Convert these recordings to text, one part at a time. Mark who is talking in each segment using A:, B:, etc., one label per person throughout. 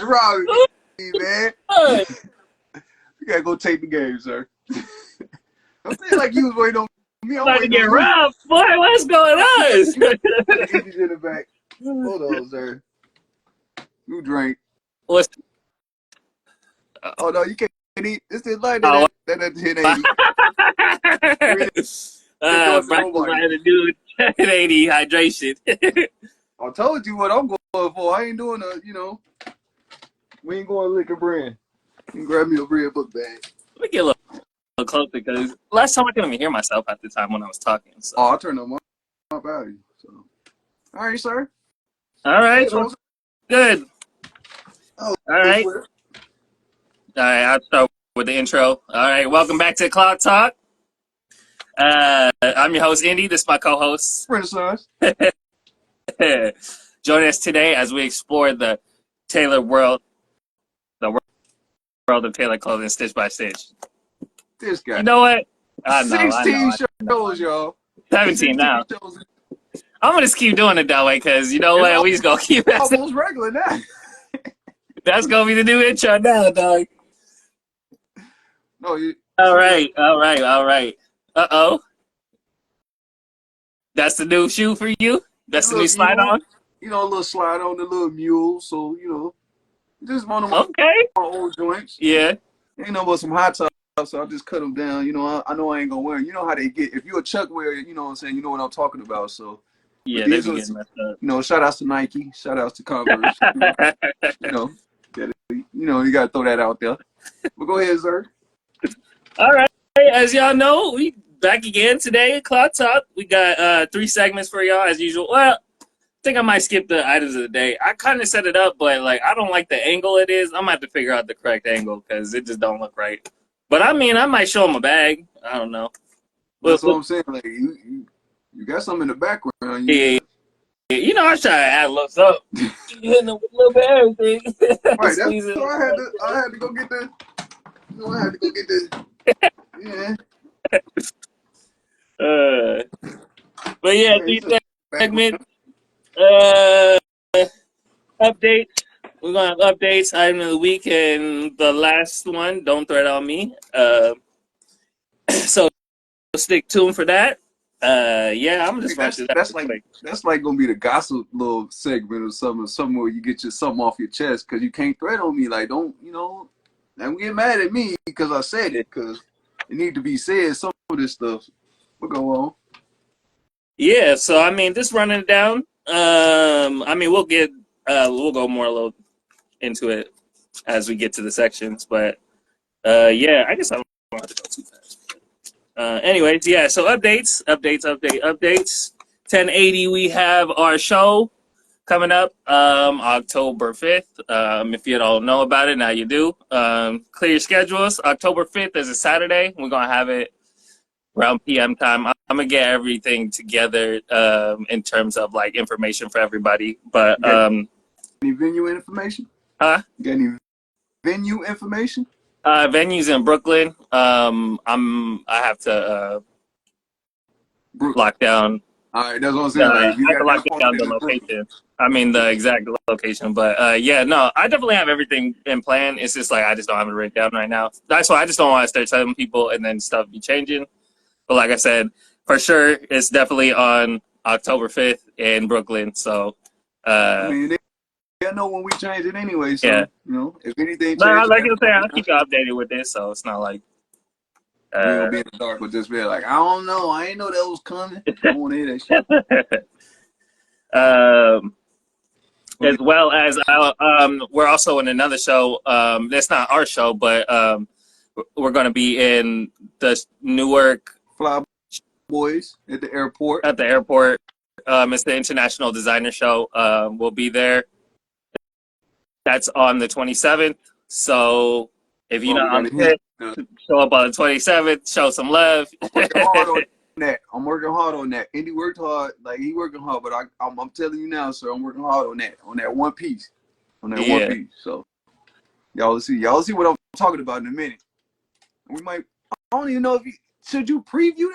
A: robbing me, man. You gotta go take the game, sir. Don't say like you was waiting on me. I'm
B: about to
A: waiting
B: get
A: on you.
B: robbed, boy. What's going on?
A: Put the Indies in the back. Hold on, sir. You drink.
B: What's
A: Oh no, you can't eat. It's the light
B: oh,
A: that 1080.
B: brought to by the dude 1080 hydration.
A: I told you what I'm going for. I ain't doing we ain't going liquor brand. You can grab me a bread book bag.
B: Let me get a little closer because last time I couldn't even hear myself at the time when I was talking. So.
A: Oh, I turned up my value. So, all right, sir.
B: All right, well, good.
A: Oh,
B: all right. All right, I'll start with the intro. All right, welcome back to Cloud Talk. I'm your host, Indy. This is my co-host.
A: Renaissance.
B: Join us today as we explore the tailor world, the world of tailor clothing stitch by stitch.
A: This guy.
B: You know what? I know.
A: 16 shows, y'all.
B: 17 now.
A: Shows.
B: I'm going to just keep doing it that way because you know what? We just going to keep it.
A: Almost regular now.
B: That's going to be the new intro now, dog.
A: No,
B: All right. Uh-oh. That's the new shoe for you? That's the new slide on?
A: You know, a little slide on the little mule. So, just one of my old joints.
B: Yeah.
A: Ain't no but some hot tops, so I just cut them down. I know I ain't going to wear them. You know how they get. If you're a Chuck wearer, you know what I'm saying? You know what I'm talking about. So,
B: yeah, they be getting messed up.
A: Shout outs to Nike. Shout outs to Converse. You got to throw that out there. But go ahead, sir.
B: All right. As y'all know, we back again today at Cloud Talk. We got 3 segments for y'all as usual. Well, I think I might skip the items of the day. I kind of set it up, but I don't like the angle it is. I'm gonna have to figure out the correct angle because it just don't look right. But I mean, I might show them a bag. I don't know.
A: That's what I'm saying. Like you got something in the background.
B: Yeah. I try to add a little something. Hitting with a little bit of everything.
A: Right. So I had to go get the. I had to go get the. Yeah.
B: But yeah, 3 segments. Updates. We're gonna have updates, item of the week, and the last one, don't threat on me. So stick tuned for that. I'm gonna just rush it.
A: That's like gonna be the gossip little segment or something where you get something off your chest because you can't threat on me. Like don't get mad at me because I said it because it need to be said. Some of this stuff will go on.
B: Yeah, so I mean, just running it down. We'll go more a little into it as we get to the sections, but I guess I don't have to go too fast. Anyways, so updates. 1080, we have our show coming up October 5th. If you don't know about it, now you do. Clear your schedules. October 5th is a Saturday. We're going to have it around PM time. I'm going to get everything together in terms of information for everybody. But
A: any venue information?
B: Huh?
A: You got any venue information?
B: Venues in Brooklyn. I have to lock down.
A: All right, that's what I'm saying.
B: I have to lock down the location. I mean the exact location. But I definitely have everything in plan. It's just I just don't have it written down right now. That's why I just don't want to start telling people and then stuff be changing. But like I said, for sure, it's definitely on October 5th in Brooklyn. So.
A: I know when we change it anyway, so if anything changes.
B: I'll keep you updated with this, so it's not like
A: we gonna be in the dark with this bit. I don't know, I ain't know that was coming. I don't want to hear that shit.
B: As well as we're also in another show. That's not our show, but we're gonna be in the Newark
A: Fly Boys at the airport.
B: It's the International Designer Show. We'll be there. That's on the 27th. So if you're not on the hit, show up on the 27th. Show some love.
A: I'm working hard on that. Indy worked hard. He working hard, but I'm telling you now, sir, I'm working hard on that one piece. One piece. So y'all see what I'm talking about in a minute. I don't even know should you preview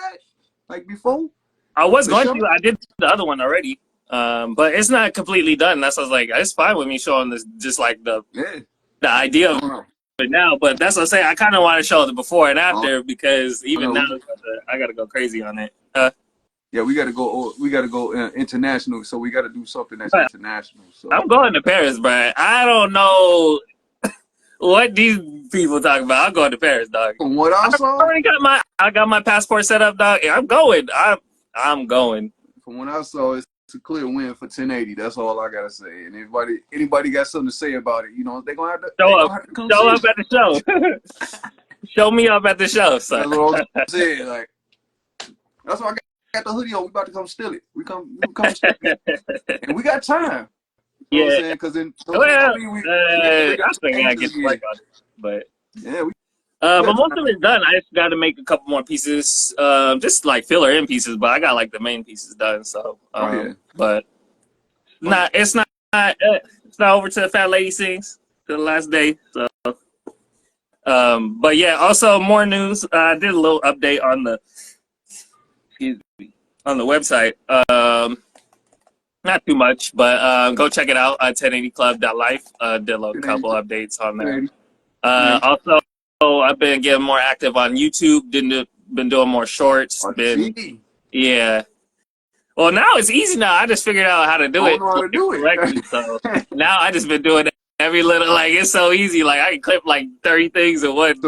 A: that before?
B: I was going to. I did the other one already. But it's not completely done. That's what I was like, it's fine with me showing this, just like the idea of it now. But that's what I'm saying. I kind of want to show the before and after because even now I got to go crazy on it.
A: Yeah, we got to go. We got to go international. So we got to do something that's international. So
B: I'm going to Paris, but I don't know what these people talk about. I'm going to Paris, dog.
A: From what I saw,
B: I got my passport set up, dog. I'm going. I'm going.
A: From what I saw, it's a clear win for 1080. That's all I gotta say. And anybody got something to say about it, you know, they're gonna have to
B: show up at the show. Show me up at the show. So.
A: That's what I'm saying. Like, that's why I got the hoodie on. We about to come steal it. We come steal it, and we got time. You know what I'm saying? Because in
B: I think I get to work on it, but
A: yeah,
B: but most of it's done. I just got to make a couple more pieces, just like filler in pieces. But I got like the main pieces done. So, but it's not over to the Fat Lady Sings to the last day. So, but yeah, also more news. I did a little update on the website. Not too much, but go check it out at 1080club.life. Did a couple updates on there. Also, I've been getting more active on YouTube. Been doing more shorts. Yeah. Well, now it's easy now. I just figured out how to do it correctly. So now I just been doing every little, like, it's so easy. Like I can clip like 30 things at once.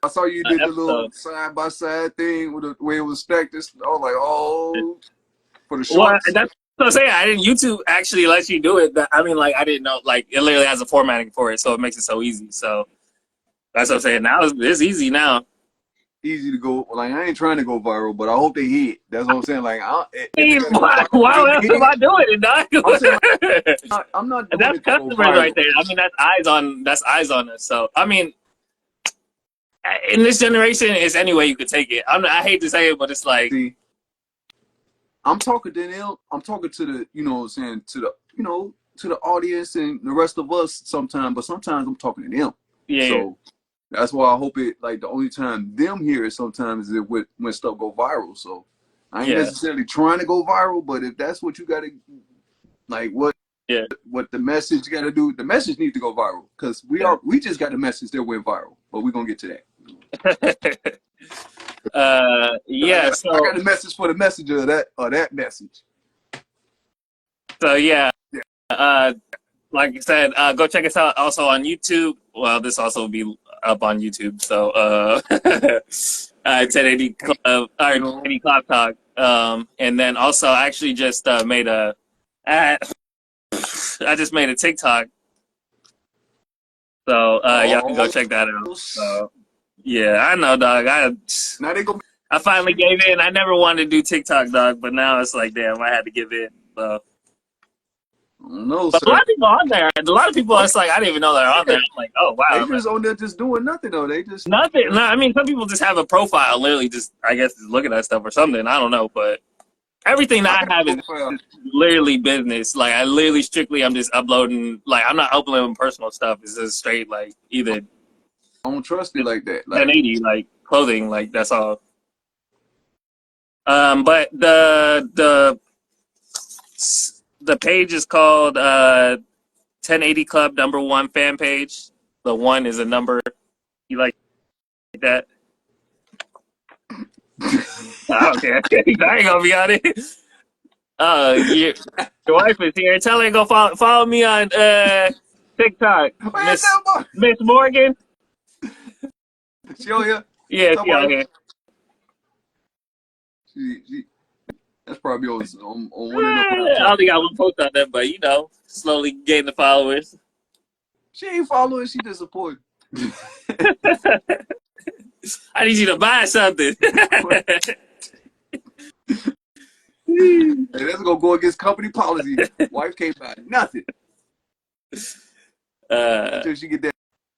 A: I saw you did the little side by side thing with the way it was stacked. I was like, for the shorts.
B: Well, that's what I'm saying. I didn't. YouTube actually lets you do it. I mean, like I didn't know. Like it literally has a formatting for it, so it makes it so easy. So that's what I'm saying. Now it's easy now.
A: Easy to go. Like I ain't trying to go viral, but I hope they hit. That's what I'm saying. Like,
B: why else am I doing it, dog?
A: I'm not.
B: That's customers right there. I mean, that's eyes on us. So I mean, in this generation, it's any way you could take it. I hate to say it, but it's like.
A: See, I'm talking to them. I'm talking to the, you know what I'm saying, to the audience and the rest of us sometimes, but sometimes I'm talking to them.
B: Yeah.
A: So that's why I hope it, like, the only time them hear it sometimes is when stuff go viral. So I ain't necessarily trying to go viral, but if that's what you got to, like, what the message got to do, the message needs to go viral because we just got the message that went viral, but we're going to get to that.
B: So
A: I got a message for the messenger of that message.
B: So like I said, go check us out also on YouTube. Well, this also will be up on YouTube. So 1080 Club, or 1080 Club Talk. And then also I actually just made a TikTok. So y'all can go check that out. So yeah, I know, dog. I finally gave in. I never wanted to do TikTok, dog, but now it's like, damn, I had to give in. So.
A: No,
B: but a lot of people on there. A lot of people, it's like, I didn't even know they're on there. I'm like, oh, wow.
A: They just on there just doing nothing, though. They just...
B: Nothing. No, I mean, some people just have a profile, literally just, I guess, just looking at stuff or something. I don't know, but everything that I have is literally business. Like, I literally strictly, I'm just uploading, like, I'm not uploading personal stuff. It's just straight, like, either...
A: I don't trust it like that.
B: Like 1080, like clothing, like that's all. But the page is called 1080 Club #1 fan page. The 1 is a number. You like that? Okay, I ain't gonna be on it. Your wife is here. Tell her to go follow me on TikTok, Miss Morgan.
A: She on here?
B: Yeah, she on here.
A: She, that's probably on
B: one of them. I only got one post on that, but you know, slowly gaining the followers.
A: She ain't following, she just supporting.
B: I need you to buy something.
A: Hey, that's gonna go against company policy. Wife can't buy nothing. Until she get that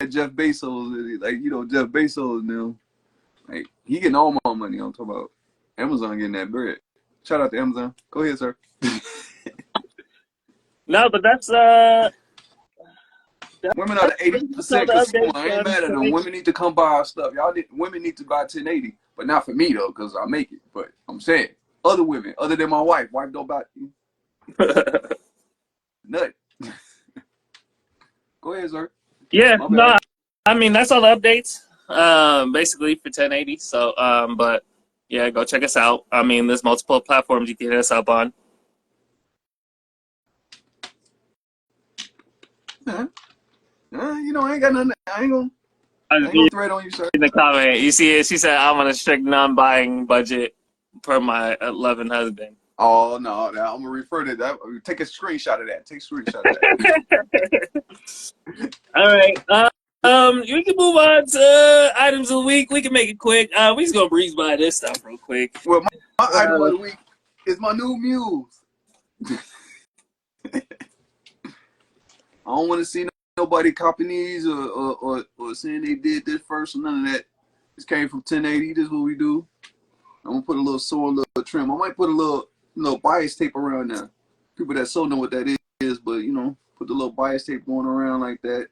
A: Jeff Bezos, like, you know, Jeff Bezos now, like, he getting all my money. I'm talking about Amazon getting that bread. Shout out to Amazon. Go ahead, sir.
B: No, but that's
A: women are the 80% consumer. I ain't mad at them. Women need to come buy our stuff. Women need to buy 1080, but not for me though, because I make it. But I'm saying other women, other than my wife don't buy. Nut. Go ahead, sir.
B: Yeah,
A: My
B: no,
A: bad.
B: I mean that's all the updates. Basically for 1080. So, but yeah, go check us out. I mean, there's multiple platforms you can hit us up on.
A: Yeah. You know, I ain't got nothing.
B: I
A: I ain't
B: see
A: gonna thread on you, sir.
B: in the comment, you see it. She said, "I'm on a strict non-buying budget per my loving husband."
A: Oh no, I'm gonna refer to that. Take a screenshot of that. Take a screenshot of that.
B: All right. We can move on to items of the week. We can make it quick. We just gonna breeze by this stuff real quick.
A: Well, my item of
B: Uh,
A: the week is my new muse. I don't want to see nobody copying these or saying they did this first or none of that. This came from 1080. This is what we do. I'm gonna put a little sew, a little trim. I might put a little, bias tape around there. People that so know what that is, but put the little bias tape going around like that.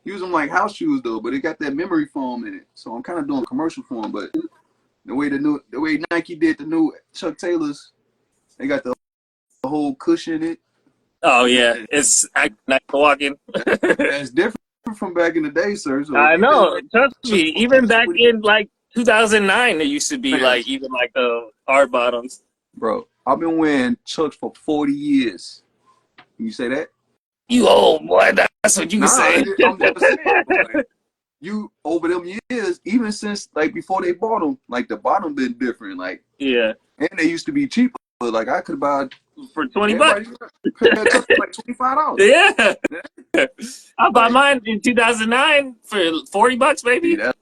A: Use them like house shoes though, but it got that memory foam in it. So I'm kind of doing commercial form, but the way Nike did the new Chuck Taylors, they got the whole cushion in it.
B: oh yeah, it's nice walking.
A: That's different from back in the day, sir. So if
B: I
A: you've been
B: know.
A: wearing
B: Trust
A: Chuck
B: me. Even back
A: with
B: in like 2009, there used to be
A: man,
B: like even like the hard bottoms.
A: bro, I've been wearing Chucks for 40 years. Can you say that?
B: You old boy. That's what you can
A: Nah,
B: say.
A: I'm just saying, but like you over them years, even since like before they bought them, like the bottom been different, like
B: Yeah,
A: and they used to be cheaper. But like I could buy
B: for 20 bucks.
A: everybody pair of Chucks for like $25.
B: Yeah,
A: Yeah,
B: I bought
A: like
B: mine in 2009 for 40 bucks,
A: see,
B: maybe.
A: and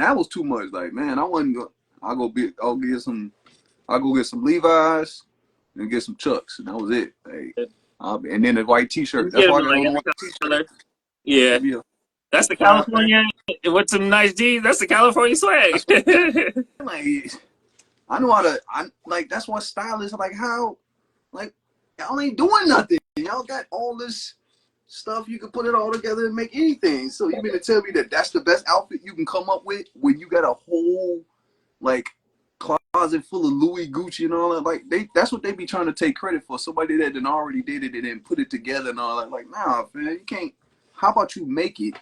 A: that was too much. Like man, I wasn't go. I'll go get some Levi's and get some Chucks, and that was it. Like, and then the white
B: You
A: T-shirt. That's
B: get
A: why
B: them
A: I got
B: like
A: on the
B: every
A: white T-shirt.
B: color. Yeah,
A: Give me a
B: that's the
A: fly.
B: California with some nice jeans. That's the California swag.
A: That's like I know how to. I like that's why stylists are like how like y'all ain't doing nothing. Y'all got all this stuff you can put it all together and make anything. So you mean to tell me that that's the best outfit you can come up with when you got a whole like closet full of Louis Gucci and all that? Like that's what they be trying to take credit for. Somebody that then already did it and then put it together and all that. Like nah, man, you can't. How about you make it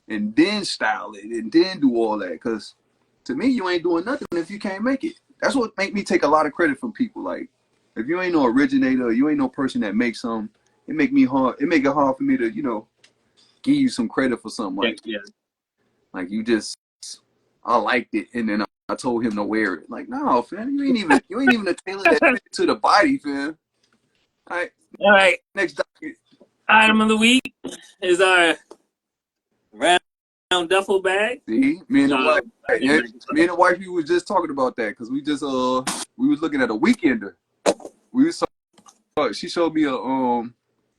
A: and then style it and then do all that? Because to me, you ain't doing nothing if you can't make it. That's what make me take a lot of credit from people. Like if you ain't no originator, you ain't no person that makes some. It make me hard. It make it hard for me to give you some credit for something
B: Yeah.
A: like you just I liked it and then I told him to wear it. Like no, fam, you ain't even a tailor that fit to the body, fam. All right,
B: All right.
A: next document.
B: Item of the week is our round duffel bag.
A: See, me and the wife,
B: I didn't bring this
A: me
B: up.
A: and the wife, we was just talking about that because we was looking at a weekender. We was she showed me a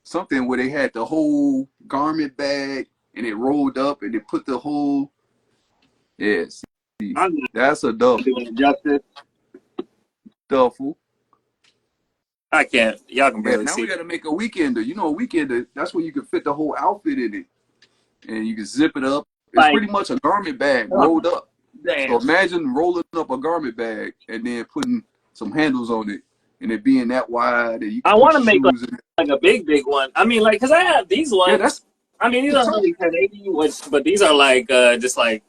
A: something where they had the whole garment bag and it rolled up and they put the whole yes.
B: I'm
A: That's a
B: not doing
A: duffel.
B: it justice.
A: Duffel.
B: I can't. Y'all can
A: Yeah,
B: barely
A: now
B: see
A: we
B: it.
A: gotta make a weekender. You know, a weekender, that's where you can fit the whole outfit in it. And you can zip it up. It's
B: Like,
A: pretty much a garment bag
B: oh,
A: rolled up. So
B: damn.
A: imagine rolling up a garment bag and then putting some handles on it and it being that wide and you
B: I
A: can put
B: want
A: your
B: to make
A: shoes in it.
B: like a big one. I mean, like, cause I have these
A: Yeah, that's
B: ones. I mean, these
A: the
B: aren't
A: top.
B: really 1080, but these are like just like.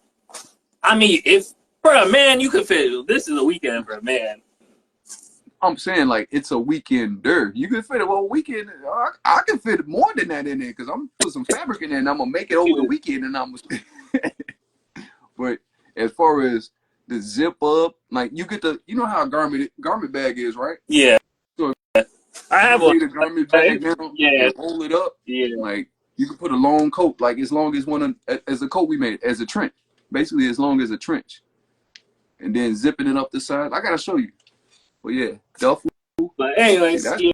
B: I mean, if for a man you could fit. This is a weekend for a man.
A: I'm saying like it's a weekender. You can fit it well weekend. I can fit more than that in there because I'm gonna put some fabric in there and I'm gonna make it over the weekend and I'm gonna but as far as the zip up, like you get you know how a garment bag is, right?
B: Yeah,
A: So
B: I
A: if you
B: have one.
A: lay the garment bag down
B: Yeah,
A: and roll it up,
B: yeah.
A: like you can put a long coat, like as long as as a coat we made, as a trench. Basically as long as a trench. And then zipping it up the side. I gotta show you. But yeah, duffel.
B: But
A: See
B: anyways,
A: that's
B: yeah,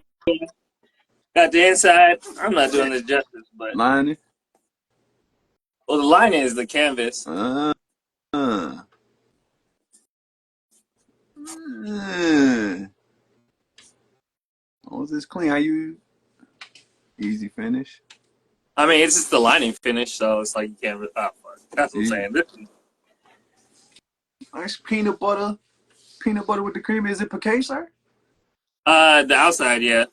B: got the inside. I'm not doing this justice, but
A: lining.
B: well, the line is the canvas.
A: Uh, uh, oh, is this clean? How you easy finish?
B: I mean, it's just the lining finish, so it's like you can't. Oh, fuck. That's what I'm
A: See,
B: saying. This,
A: nice peanut butter with the cream. Is it piqué, sir?
B: the outside, yeah.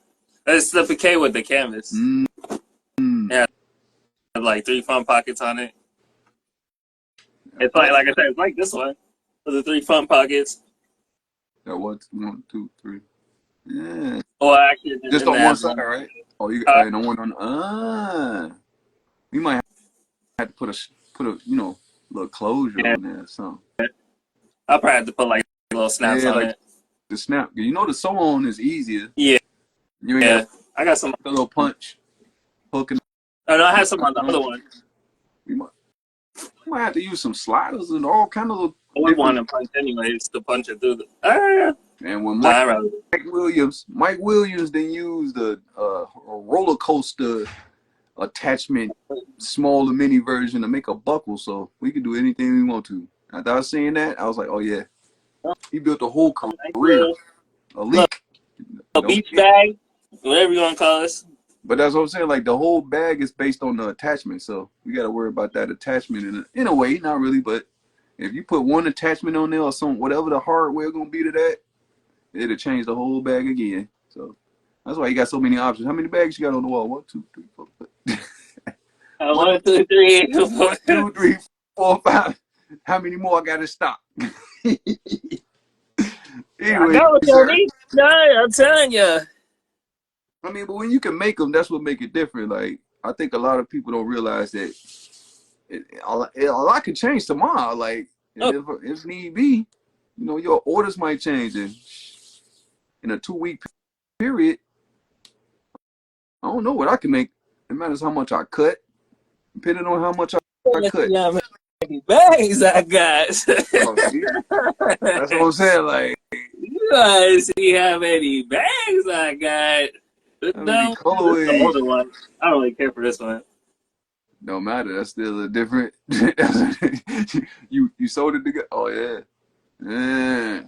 B: It's the piqué with the canvas.
A: Mm.
B: Yeah, like 3 front pockets on it. It's
A: Oh,
B: like I said, it's like this one with the 3 front pockets.
A: that was 1, 2, 3. Yeah.
B: Well, actually, it
A: Just
B: may
A: on one
B: have
A: side,
B: one.
A: right? Oh, you
B: Uh,
A: and on one on. We might have to put a little closure
B: yeah,
A: on there or something.
B: I'll probably have to put like little snaps
A: Yeah,
B: on
A: like
B: it.
A: the snap. You know the sew on is easier.
B: Yeah,
A: You ain't got
B: yeah. I got some.
A: a little punch, hooking
B: Oh no, I had some on the other
A: on.
B: one.
A: We might have to use some sliders and all kind of
B: I would want
A: different.
B: to punch anyways to punch it through the. Yeah.
A: And when
B: Nah, I rather.
A: Mike Williams then used a roller coaster attachment, smaller mini version to make a buckle, so we can do anything we want to. After I was saying that, I was like, oh yeah, he built a whole
B: Nice
A: career, a
B: little
A: leak. Don't
B: beach
A: forget.
B: bag, whatever you want to call this.
A: But that's what I'm saying. Like the whole bag is based on the attachment, so we got to worry about that attachment in a way, not really, but if you put one attachment on there or some whatever the hardware gonna be to that, it'll change the whole bag again. So that's why you got so many options. How many bags you got on the wall? 1, 2, 3, 4. 1,
B: 1, 2, 3, 4.
A: 2, 3, 4, 5. How many more I got to stop?
B: I
A: Anyway,
B: got what you
A: sir.
B: need. No, I'm telling you.
A: I mean, but when you can make them, that's what make it different. Like I think a lot of people don't realize that a lot can change tomorrow. Like,
B: Oh,
A: and if need be, your orders might change in a 2-week period. I don't know what I can make. It matters how much I cut, depending on how much I
B: let's
A: cut.
B: see how many bags I got.
A: Oh, see, that's what I'm saying. Like,
B: You guys see how many bags I got.
A: how many
B: No, this is the
A: colorways?
B: older one. I don't really care for this one.
A: No matter. That's still a different. You sold it together. Oh yeah, yeah.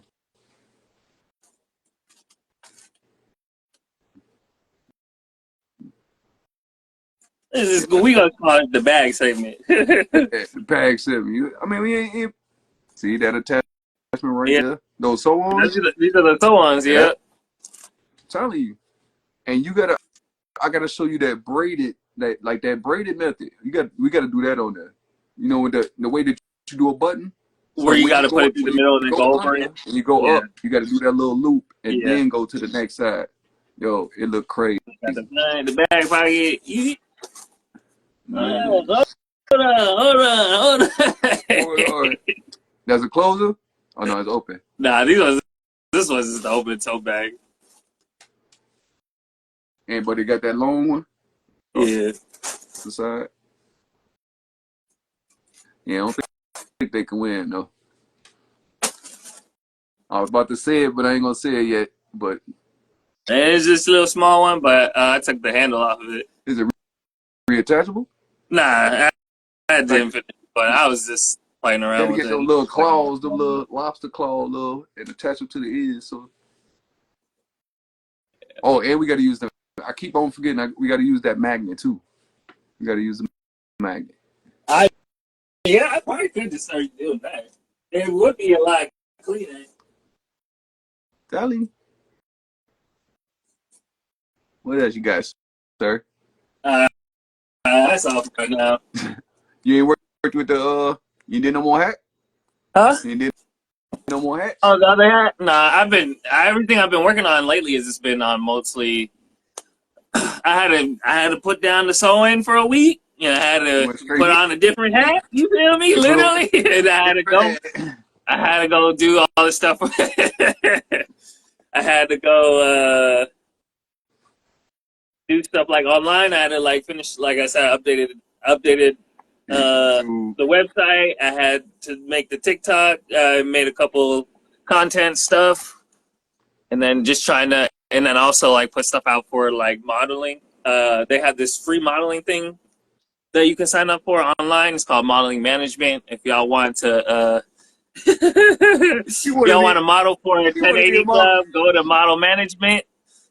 B: This is
A: Yeah,
B: we gonna call it the bag segment.
A: the bag 7. I mean, we ain't see that attachment right
B: Yeah,
A: there. Those sew ons.
B: these are the sew ones.
A: Yeah,
B: Yeah.
A: I'm telling you. And I gotta show you that braided, that braided method. We gotta do that on there. With the way that you do a button. So
B: Where you
A: when
B: got to put it through the middle and
A: you
B: then
A: go
B: go over
A: under
B: it.
A: and you go
B: Yeah,
A: up, you got to do that little loop and
B: yeah.
A: then go to the next side. Yo, it look crazy.
B: Got the bag pocket.
A: Man.
B: Hold on.
A: Hold on. There's a closer? Oh no, it's open.
B: Nah, this was just the open tote bag.
A: And but they got that long one on
B: Yeah.
A: the side. Yeah, I don't think they can win though. I was about to say it, but I ain't gonna say it yet. But
B: And it's just a little small one, but I took the handle off of it.
A: is it reattachable?
B: Nah, I
A: Like
B: didn't finish, but I was just playing
A: you
B: around
A: gotta
B: with
A: get
B: it.
A: those little claws, the little lobster claw, and attach them to the end. So, and we gotta use them. I keep on forgetting. We gotta use that magnet too. We gotta use the magnet.
B: Yeah, I probably could just start doing that. It would be a lot cleaner.
A: Sally, what else you got, sir?
B: Uh, that's all for now.
A: You ain't worked with you did no more hat?
B: Huh?
A: You did no more hats?
B: Oh, the other hat? Nah, everything I've been working on lately has just been on mostly. I had to put down the sewing for a week. I had
A: You
B: to
A: went straight
B: put
A: here.
B: on a different hat. You feel me?
A: You put on
B: Literally, and I had to go. I had to go do all this stuff. I had to go do stuff like online. I had to like finish, like I said, updated
A: YouTube.
B: the website. I had to make the TikTok. I made a couple content stuff, and then just trying to, and then also like put stuff out for like modeling. They have this free modeling thing that you can sign up for online. It's called Modeling Management. If y'all want to,
A: You wanna
B: y'all
A: be
B: want to model for a
A: you wanna be a
B: 1080
A: model?
B: club, go to Model Management.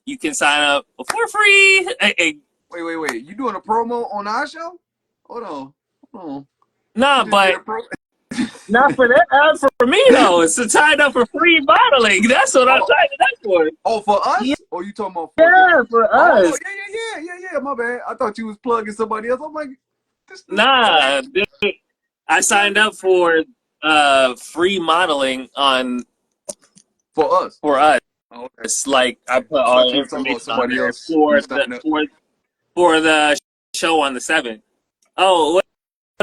B: You can sign up for free. Hey,
A: Wait. You doing a promo on our show? Hold on.
B: nah,
A: You just did
B: but
A: a promo.
B: Not for that. For me though, it's to sign up for free modeling. That's what I'm
A: Oh,
B: signing up for.
A: oh, for
B: Yeah,
A: us? Or you talking about for the?
B: yeah, for
A: Oh,
B: us.
A: yeah. My bad. I thought you was plugging somebody else. I'm like, this guy
B: Nah, dude, I signed up for free modeling on
A: for us.
B: for us.
A: Oh, okay.
B: It's like I put
A: I
B: all
A: thought
B: the
A: you was talking about
B: information on
A: somebody
B: there
A: else. You signed up
B: for the show on the 7th. Oh, what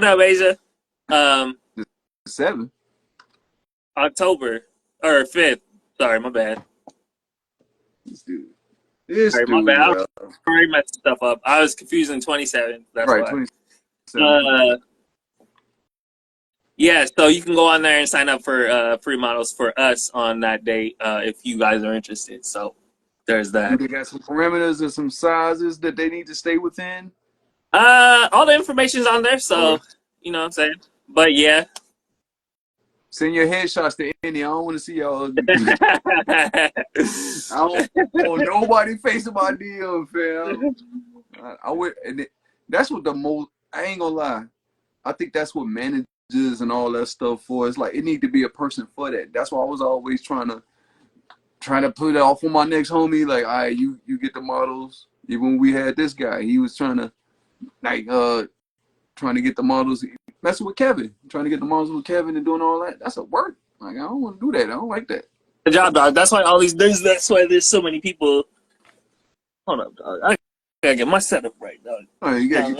B: up, Asia? Um,
A: the 7th.
B: October or 5th. Sorry, my bad.
A: This dude. This
B: Sorry, my bad.
A: dude,
B: I was
A: bro.
B: already messing stuff up. I was confusing 27. That's
A: Right,
B: why.
A: 27.
B: Uh, yeah. So you can go on there and sign up for free models for us on that date if you guys are interested. So there's
A: Do
B: that.
A: they got some parameters or some sizes that they need to stay within?
B: All the information's on there. So
A: Okay.
B: you know what I'm saying. But yeah.
A: Send your headshots to Andy. I don't want to see y'all ugly. I don't want nobody facing my DM, fam. I would, that's what the most. I ain't gonna lie. I think that's what managers and all that stuff for. It's like it need to be a person for that. That's why I was always trying to put it off on my next homie. Like, all right, you get the models. Even when we had this guy, he was trying to like trying to get the models. Messing with Kevin, trying to get the models with Kevin and doing all that. That's a work. Like I don't want to do that. I don't like that.
B: Good job, dog. That's why that's why there's so many people. Hold up, dog. I gotta get my setup right, dog.
A: All right, you gotta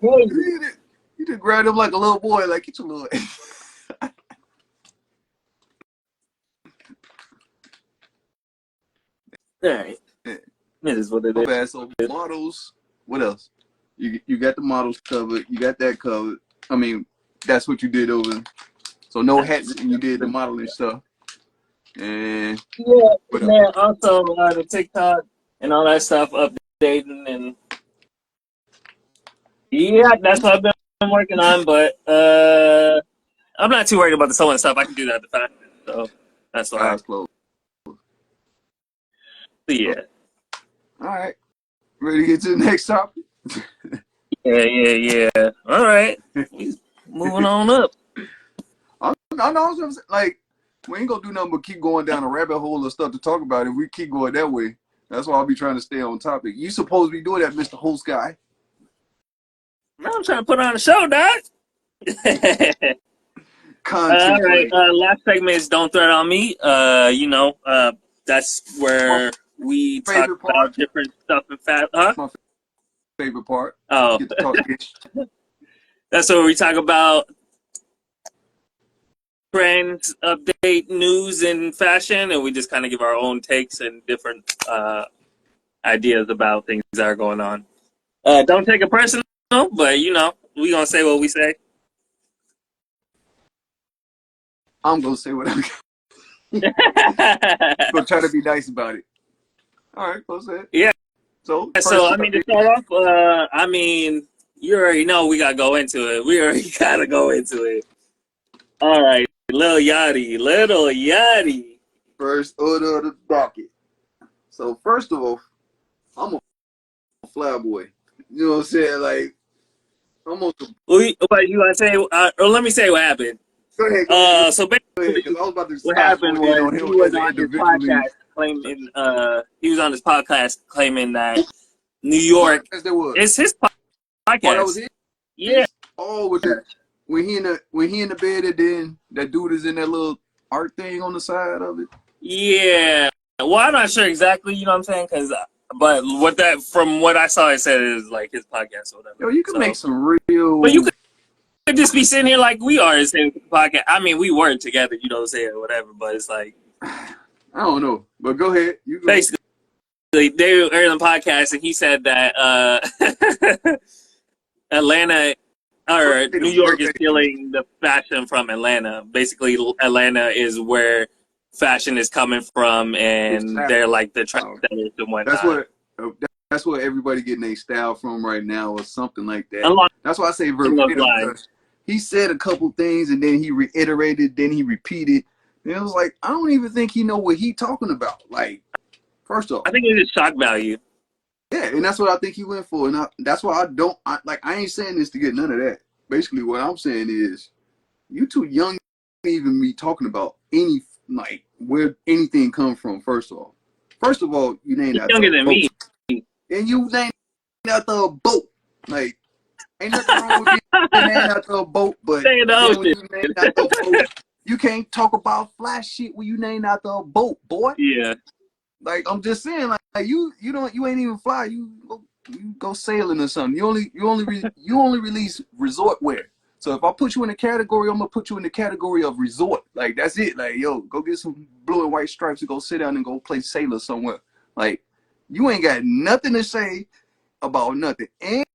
B: No,
A: get you just grab him like a little boy. Like get your little.
B: all right. It is what it
A: My
B: is.
A: bad. So models. What else? You got the models covered. You got that covered. I mean, that's what you did over. So no hats, and you did the modeling stuff. And
B: Yeah,
A: what
B: and
A: else?
B: then also the TikTok and all that stuff updating and yeah, that's what I've been working on. But I'm not too worried about the sewing stuff. I can do that the fast, so that's fine.
A: Eyes closed.
B: But
A: Oh,
B: yeah,
A: all right. Ready to get to the next topic?
B: yeah. All right, moving on up.
A: I know. What I'm saying. Like we ain't gonna do nothing but keep going down a rabbit hole of stuff to talk about. If we keep going that way, that's why I'll be trying to stay on topic. You supposed to be doing that, Mr. Host Guy.
B: Now I'm trying to put on a show, doc. All
A: Content
B: right.
A: creator.
B: Last segment is "Don't Threat on Me." That's
A: My
B: where we talk
A: favorite part.
B: about different stuff and fat. Huh?
A: My favorite part.
B: Oh,
A: Get to talk ish.
B: that's where we talk about trends, update, news, and fashion, and we just kind of give our own takes and different ideas about things that are going on. Don't take it personal, but we gonna say what we say.
A: I'm gonna say what I'm gonna try to be nice about it. All right, close that.
B: Yeah.
A: So
B: So
A: first
B: I mean, to
A: topic.
B: start off, you already know we gotta go into it. We already gotta go into it. All right, Little Yachty.
A: First order of the docket. So first of all, I'm a fly boy. You know what I'm saying? Like I'm on some.
B: What you want to say? Or let me say what happened.
A: Go ahead.
B: So
A: Go ahead.
B: basically,
A: Because I was about to
B: what
A: stop
B: happened
A: going in
B: was
A: on
B: he
A: him
B: was
A: as an
B: on his
A: individually.
B: podcast claiming he was on his podcast claiming that New
A: What
B: York
A: podcast there was?
B: is his
A: Oh, that was
B: podcast.
A: it.
B: Yeah,
A: Oh, with the when he in the bed and then that dude is in that little art thing on the side of it.
B: yeah. Well, I'm not sure exactly. You know what I'm saying? But from what I saw, it said it is like his podcast or whatever.
A: Yo, you can make
B: So,
A: some
B: but you
A: real.
B: could just be sitting here like we are the same podcast. I mean, we weren't together. You know what I'm saying? Whatever. But it's like
A: I don't know, but go ahead. You go.
B: basically. They were on the podcast, and he said that Atlanta or
A: Verbatim,
B: New York is
A: verbatim.
B: stealing the fashion from Atlanta. Basically, Atlanta is where fashion is coming from, and they're like the trendsetters and
A: That's
B: whatnot.
A: what. That's where everybody getting their style from right now, or something like that.
B: Along
A: That's why I say
B: those
A: verbatim
B: lines.
A: because he said a couple things and then he reiterated, then he repeated. And it was like I don't even think he know what he talking about. Like, first off,
B: I think it's just shock value.
A: yeah, and that's what I think he went for, and that's why I ain't saying this to get none of that. Basically, what I'm saying is You too young to even be talking about any like where anything come from. First of all, you named
B: He's
A: after
B: younger
A: a
B: than
A: boat,
B: me.
A: and you named after a boat. Like, ain't nothing wrong with being named after a boat, but
B: Stay in the
A: then when
B: ocean.
A: you named after a boat, you can't talk about fly shit when you named after a boat, boy.
B: Yeah.
A: Like I'm just saying, like you ain't even fly. You go sailing or something. You only release resort wear. So if I put you in a category, I'm gonna put you in the category of resort. Like that's it. Like yo, go get some blue and white stripes and go sit down and go play sailor somewhere. Like you ain't got nothing to say about nothing.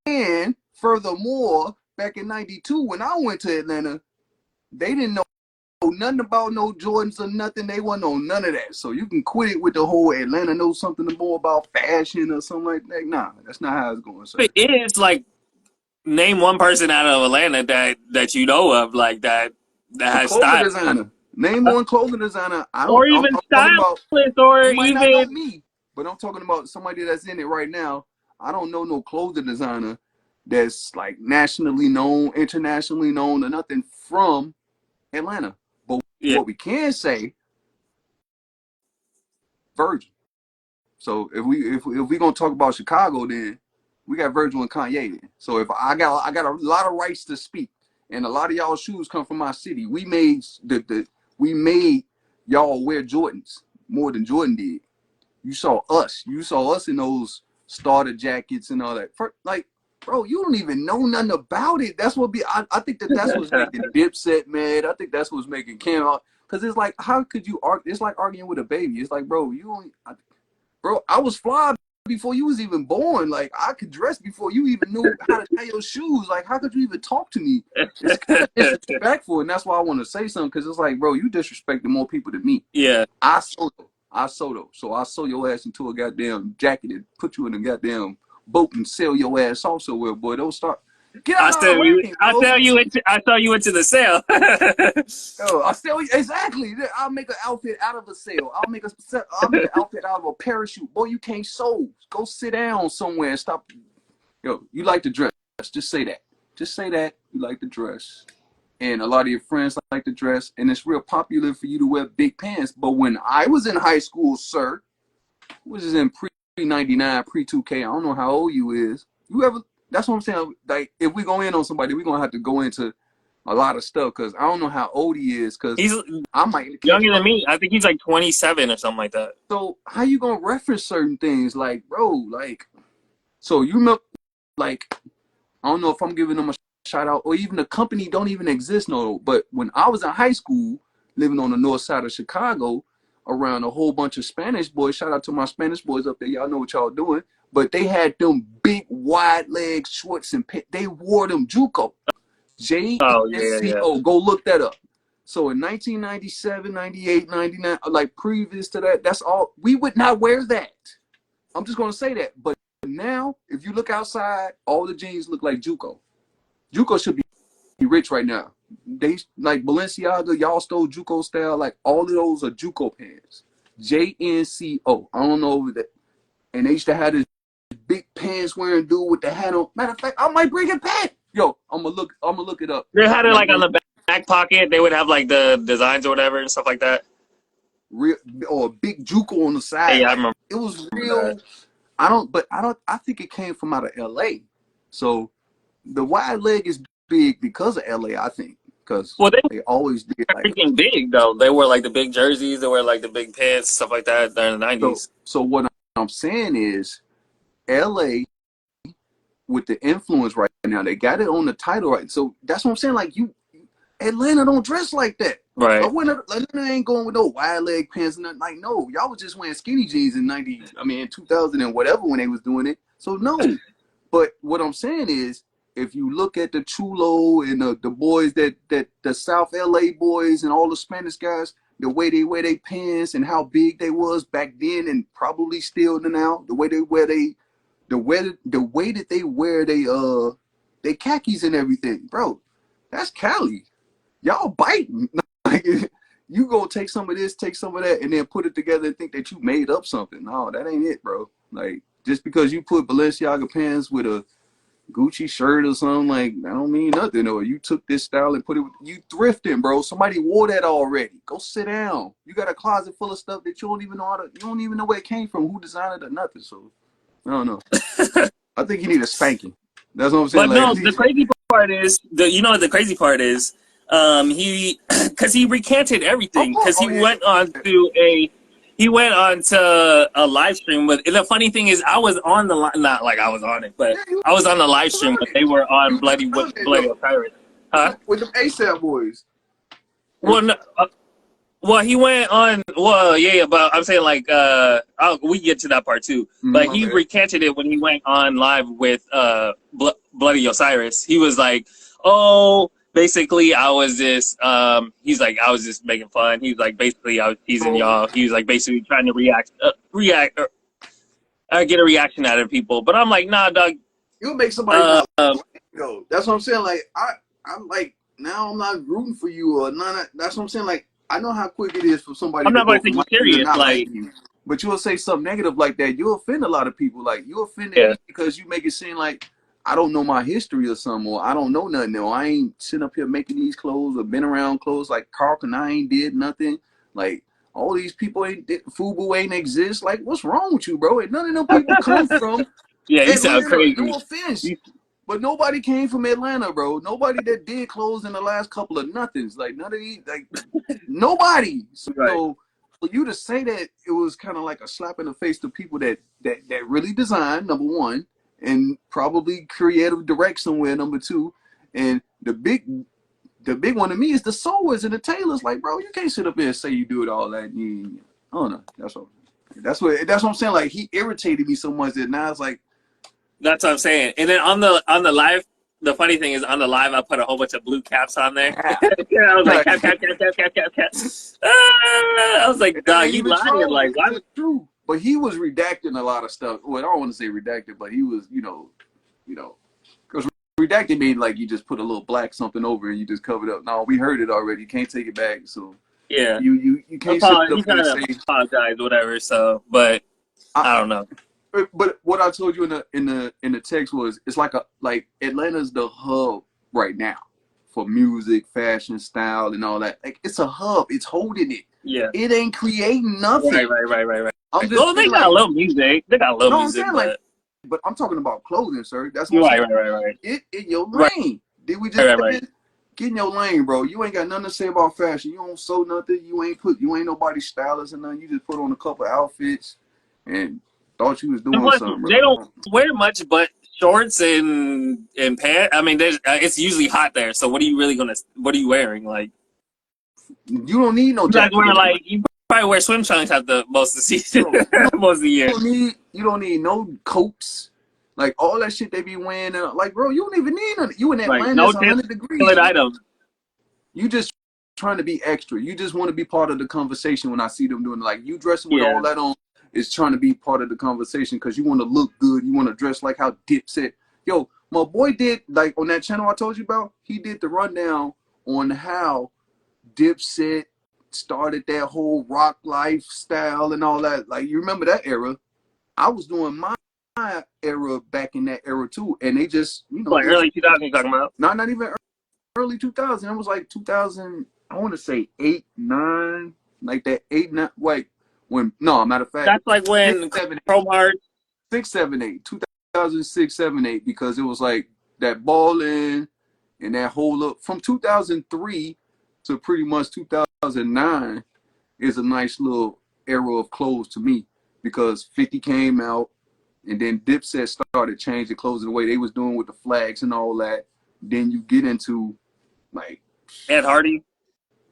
A: And furthermore, back in '92 when I went to Atlanta, they didn't know nothing about no Jordans or nothing. They wasn't on none of that. So you can quit it with the whole Atlanta knows something more about fashion or something like that. Nah, that's not how it's going, sir.
B: It is like name one person out of Atlanta that you know of like that
A: A
B: has
A: clothing
B: style,
A: designer. Name one clothing designer. I don't.
B: or even
A: I'm talking about.
B: stylists, or
A: You might not know
B: even
A: me, but I'm talking about somebody that's in it right now. I don't know no clothing designer that's like nationally known, internationally known, or nothing from Atlanta. But
B: yeah.
A: what we can say, Virgil. So if we gonna talk about Chicago, then we got Virgil and Kanye. Then. So if I got a lot of rights to speak, and a lot of y'all shoes come from my city. We made y'all wear Jordans more than Jordan did. You saw us. You saw us in those starter jackets and all that. Like, bro, you don't even know nothing about it. That's what be. I think that's what's making Dipset mad. I think that's what's making Cam. Because it's like, how could you argue? It's like arguing with a baby. It's like, bro, you only. Bro, I was fly before you was even born. Like I could dress before you even knew how to tie your shoes. Like how could you even talk to me? It's kind of disrespectful, and that's why I want to say something because it's like, bro, you disrespecting more people than me.
B: Yeah.
A: I sold. So I sew your ass into a goddamn jacket and put you in a goddamn boat and sell your ass also. Well, boy, don't start. Get out of our way, bro.
B: I saw you into the sale.
A: Oh, I sell you exactly. I'll make an outfit out of a sail. I'll make an outfit out of a parachute. Boy, you can't sew. Go sit down somewhere and stop. Yo, you like to dress. Just say that. Just say that you like to dress. And a lot of your friends like to dress, and it's real popular for you to wear big pants. But when I was in high school, sir, which is in pre-99, pre-2K, I don't know how old you is. You ever? That's what I'm saying. Like, if we go in on somebody, we're gonna have to go into a lot of stuff because I don't know how old he is because
B: He's
A: I might catch
B: younger than
A: up.
B: me. I think he's like 27 or something like that.
A: So how you gonna reference certain things, like, bro, like, so you know, like, I don't know if I'm giving them a shout out or even the company don't even exist no. But when I was in high school, living on the north side of Chicago, around a whole bunch of Spanish boys. Shout out to my Spanish boys up there. Y'all know what y'all doing. But they had them big wide leg shorts and they wore them JUCO.
B: Oh yeah, yeah.
A: JNCO. Go look that up. So in 1997, 98, 99, like previous to that, that's all. We would not wear that. I'm just gonna say that. But now, if you look outside, all the jeans look like JUCO. JUCO should be rich right now. They like Balenciaga, y'all stole JUCO style. Like all of those are JUCO pants. JNCO. I don't know that. And they used to have this big pants wearing dude with the hat on. Matter of fact, I might bring it back. Yo, I'm gonna look it up.
B: They had
A: I
B: it
A: might
B: like on
A: bring
B: the back pocket. They would have like the designs or whatever and stuff like that.
A: real or a big JUCO on the
B: Hey,
A: side.
B: yeah, I
A: Like
B: remember
A: it was
B: that.
A: real. I think it came from out of LA. So the wide leg is big because of LA, I think. Because
B: Well, they
A: they always did
B: were
A: like
B: freaking big though. They were like the big jerseys. They were like the big pants, stuff like that during the
A: so.
B: 90s.
A: So what I'm saying is, LA with the influence right now, they got it on the title right. So that's what I'm saying. Like Atlanta don't dress like that.
B: Right.
A: Atlanta ain't going with no wide leg pants and nothing. Like no, y'all was just wearing skinny jeans in 90. I mean in 2000 and whatever when they was doing it. So no. But what I'm saying is, if you look at the Chulo and the boys that the South LA boys and all the Spanish guys, the way they wear their pants and how big they was back then and probably still now, the way they wear the way that they wear they khakis and everything, bro. That's Cali. Y'all biting. Like you go take some of this, take some of that, and then put it together and think that you made up something. No, that ain't it, bro. Like just because you put Balenciaga pants with a Gucci shirt or something, like that don't mean nothing. Or you took this style and put it. You thrifting, bro. Somebody wore that already. Go sit down. You got a closet full of stuff that you don't even know how to. You don't even know where it came from, who designed it or nothing. So I don't know. I think he need a spanking. That's what I'm saying.
B: But
A: Like
B: no, the crazy part is the crazy part is he because he recanted everything because
A: oh yeah.
B: he went on to a live stream with. The funny thing is, I was on the not like I was on it, but
A: Yeah, you
B: I was on the live
A: was
B: stream
A: on
B: when
A: it.
B: they were on
A: You was
B: Bloody
A: on it
B: Bloody
A: though.
B: Osiris, huh?
A: With them ASAP boys.
B: Well, no, well, he went on. Well, yeah, but I'm saying like we get to that part too. But
A: My
B: he
A: bad.
B: recanted it when he went on live with Bloody Osiris. He was like, "Oh, basically, I was just he's like, I was just making fun. He was like, basically, I was teasing
A: Trolling.
B: y'all. He was like, basically trying to get a reaction out of people. But I'm like, nah, dog.
A: You'll make somebody
B: Uh,
A: not go. That's what I'm saying. Like I'm like now I'm not rooting for you or none. That's what I'm saying. Like I know how quick it is for somebody
B: I'm
A: to
B: not
A: go
B: going to
A: from
B: take you
A: like you to
B: serious.
A: not like
B: Like,
A: you. But you'll say something negative like that. You'll offend a lot of people. Like you offended
B: yeah,
A: me because you make it seem like I don't know my history or something, or I don't know nothing. Or I ain't sitting up here making these clothes or been around clothes like Carl and I ain't did nothing. Like all these people ain't FUBU ain't exist. Like what's wrong with you, bro? And none of them people come from
B: yeah, you sound
A: Atlanta.
B: crazy.
A: No offense.
B: You,
A: But nobody came from Atlanta, bro. Nobody that did clothes in the last couple of nothings. Like none of these, like nobody.
B: right.
A: So for you to say that, it was kind of like a slap in the face to people that really design, number one, and probably creative direct somewhere, number two. And the big one to me is the sewers and the tailors. Like, bro, you can't sit up there and say you do it all that. I don't know. That's what I'm saying. Like he irritated me so much that now it's like,
B: That's what I'm saying. And then on the live, the funny thing is on the live, I put a whole bunch of blue caps on there.
A: cap.
B: I was like,
A: Like,
B: cap, cap, cap, cap, cap, cap, cap. I was like,
A: and that
B: dog,
A: ain't
B: you
A: even
B: lying.
A: true.
B: Like,
A: It
B: why
A: ain't
B: would
A: true. But he was redacting a lot of stuff. Well, I don't want to say redacted, but he was, because redacted mean like you just put a little black something over and you just covered up. No, we heard it already. You can't take it back. So
B: yeah.
A: you can't sit up
B: He's
A: there
B: trying
A: and
B: to
A: say.
B: apologize, whatever. So, but
A: I,
B: I don't know.
A: but what I told you in the text was it's like Atlanta's the hub right now for music, fashion, style, and all that. Like it's a hub. It's holding it.
B: Yeah.
A: It ain't creating nothing.
B: Right.
A: I'm just
B: Well, they
A: saying,
B: got a
A: like,
B: little music. They got a little
A: no, I'm
B: music,
A: saying like,
B: but
A: but I'm talking about clothing, sir. That's what
B: you're
A: I'm
B: right,
A: saying.
B: right.
A: Get in your
B: Right,
A: lane. Did we just
B: right,
A: say
B: right.
A: this? Get in your lane, bro. You ain't got nothing to say about fashion. You don't sew nothing. You ain't nobody stylist or nothing. You just put on a couple outfits and thought you was
B: And
A: doing
B: plus,
A: something,
B: they don't
A: bro.
B: wear much but shorts and pants. I mean, it's usually hot there. So what are you really gonna? What are you wearing? Like
A: You don't need no
B: you guys
A: jacket
B: wear
A: in Atlanta.
B: you probably wear swim trunks at the most of the season,
A: Bro, you
B: most of the year.
A: don't need no coats. Like all that shit they be wearing. And, like, bro, you don't even need none. You in
B: Like
A: Atlanta,
B: no
A: it's 100 degrees.
B: tailored items.
A: You just trying to be extra. You just want to be part of the conversation when I see them doing like you dressing with
B: Yeah,
A: all that on is trying to be part of the conversation because you want to look good. You want to dress like how Dip said. Yo, my boy did like on that channel I told you about. He did the rundown on how Dipset started that whole rock lifestyle and all that. Like you remember that era? I was doing my era back in that era too, and they just
B: like
A: it was
B: early 2000s. You talking about?
A: not even early 2000. It was like 2000. I want to say 8, 9, like that 8, 9. Wait, when no, matter of fact,
B: That's like
A: 6,
B: when
A: 7,
B: Chrome Heart.
A: 6, 7, 8, 2006, 7, 8, because it was like that ball in and that whole look from 2003 to pretty much 2009 is a nice little era of clothes to me because 50 came out and then Dipset started changing clothes the way they was doing with the flags and all that. Then you get into like
B: Ed Hardy.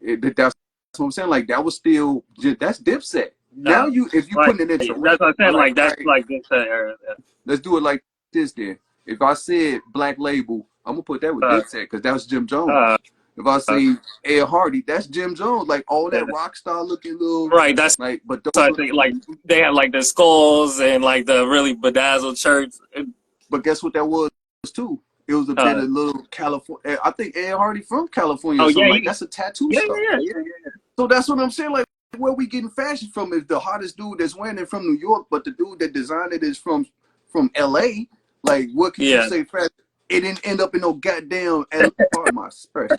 A: that's what I'm saying. Like that was still that's Dipset. Now
B: Uh,
A: if you
B: like
A: putting it into
B: that's
A: rap,
B: what I'm
A: I'm
B: saying.
A: like,
B: Like
A: all
B: that's
A: right,
B: like this era.
A: let's do it like this then. If I said Black Label, I'm gonna put that with
B: Uh,
A: Dipset because that's Jim Jones.
B: uh,
A: If I
B: uh,
A: say Ed Hardy, that's Jim Jones. Like all
B: yeah.
A: that rock star looking little
B: Right. That's
A: like, but
B: so
A: those
B: I
A: are,
B: think like they had like the skulls and like the really bedazzled shirts.
A: but guess what that was too? It was a bit
B: Uh,
A: of little California. I think Ed Hardy from California
B: oh
A: or
B: yeah,
A: something like that's a tattoo stuff.
B: yeah.
A: So that's what I'm saying. Like, where we getting fashion from is the hottest dude that's wearing it from New York, but the dude that designed it is from LA. Like, what can you
B: Yeah.
A: say it didn't end up in no goddamn, pardon my expression.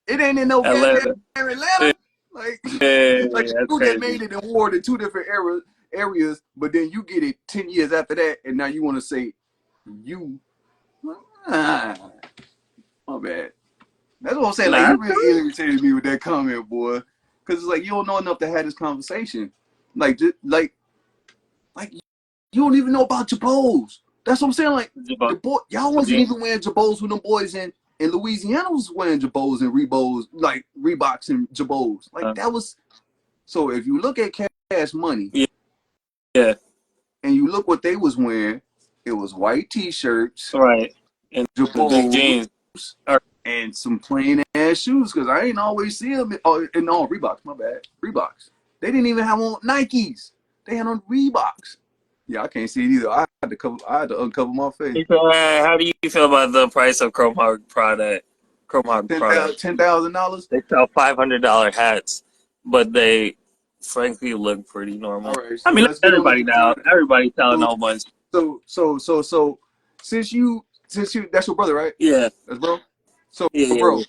A: It ain't in no goddamn Atlanta. Like, like
B: That's
A: you that
B: crazy.
A: made it in war in two different areas, but then you get it 10 years after that, and now you want to say you. Ah, my bad. That's what I'm saying. Like,
B: Nah,
A: he really irritated me with that comment, boy. Because it's like you don't know enough to have this conversation. Like, like you don't even know about Jabos. That's what I'm saying. Like the boy, y'all wasn't even wearing Jabos when them boys in Louisiana was wearing Jabos and Reeboks, like Reeboks and Jabos. Like that was. So if you look at Cash Money,
B: yeah,
A: and you look what they was wearing, it was white T-shirts,
B: right, and the big
A: Jabos,
B: jeans,
A: and some plain ass shoes. Because I ain't always see them in all Reeboks. My bad, Reeboks. They didn't even have on Nikes. They had on Reeboks. Yeah, I can't see it either. I had to uncover my face.
B: How do you feel about the price of Chrome Hog product? Chrome Hog product.
A: $10,000.
B: They sell $500 hats, but they frankly look pretty normal.
A: All right,
B: I
A: so
B: mean,
A: let's get on
B: everybody now.
A: the.
B: Everybody's selling a whole bunch.
A: So, since you, that's your brother, right?
B: Yeah.
A: That's bro. So,
B: Yeah.
A: bro,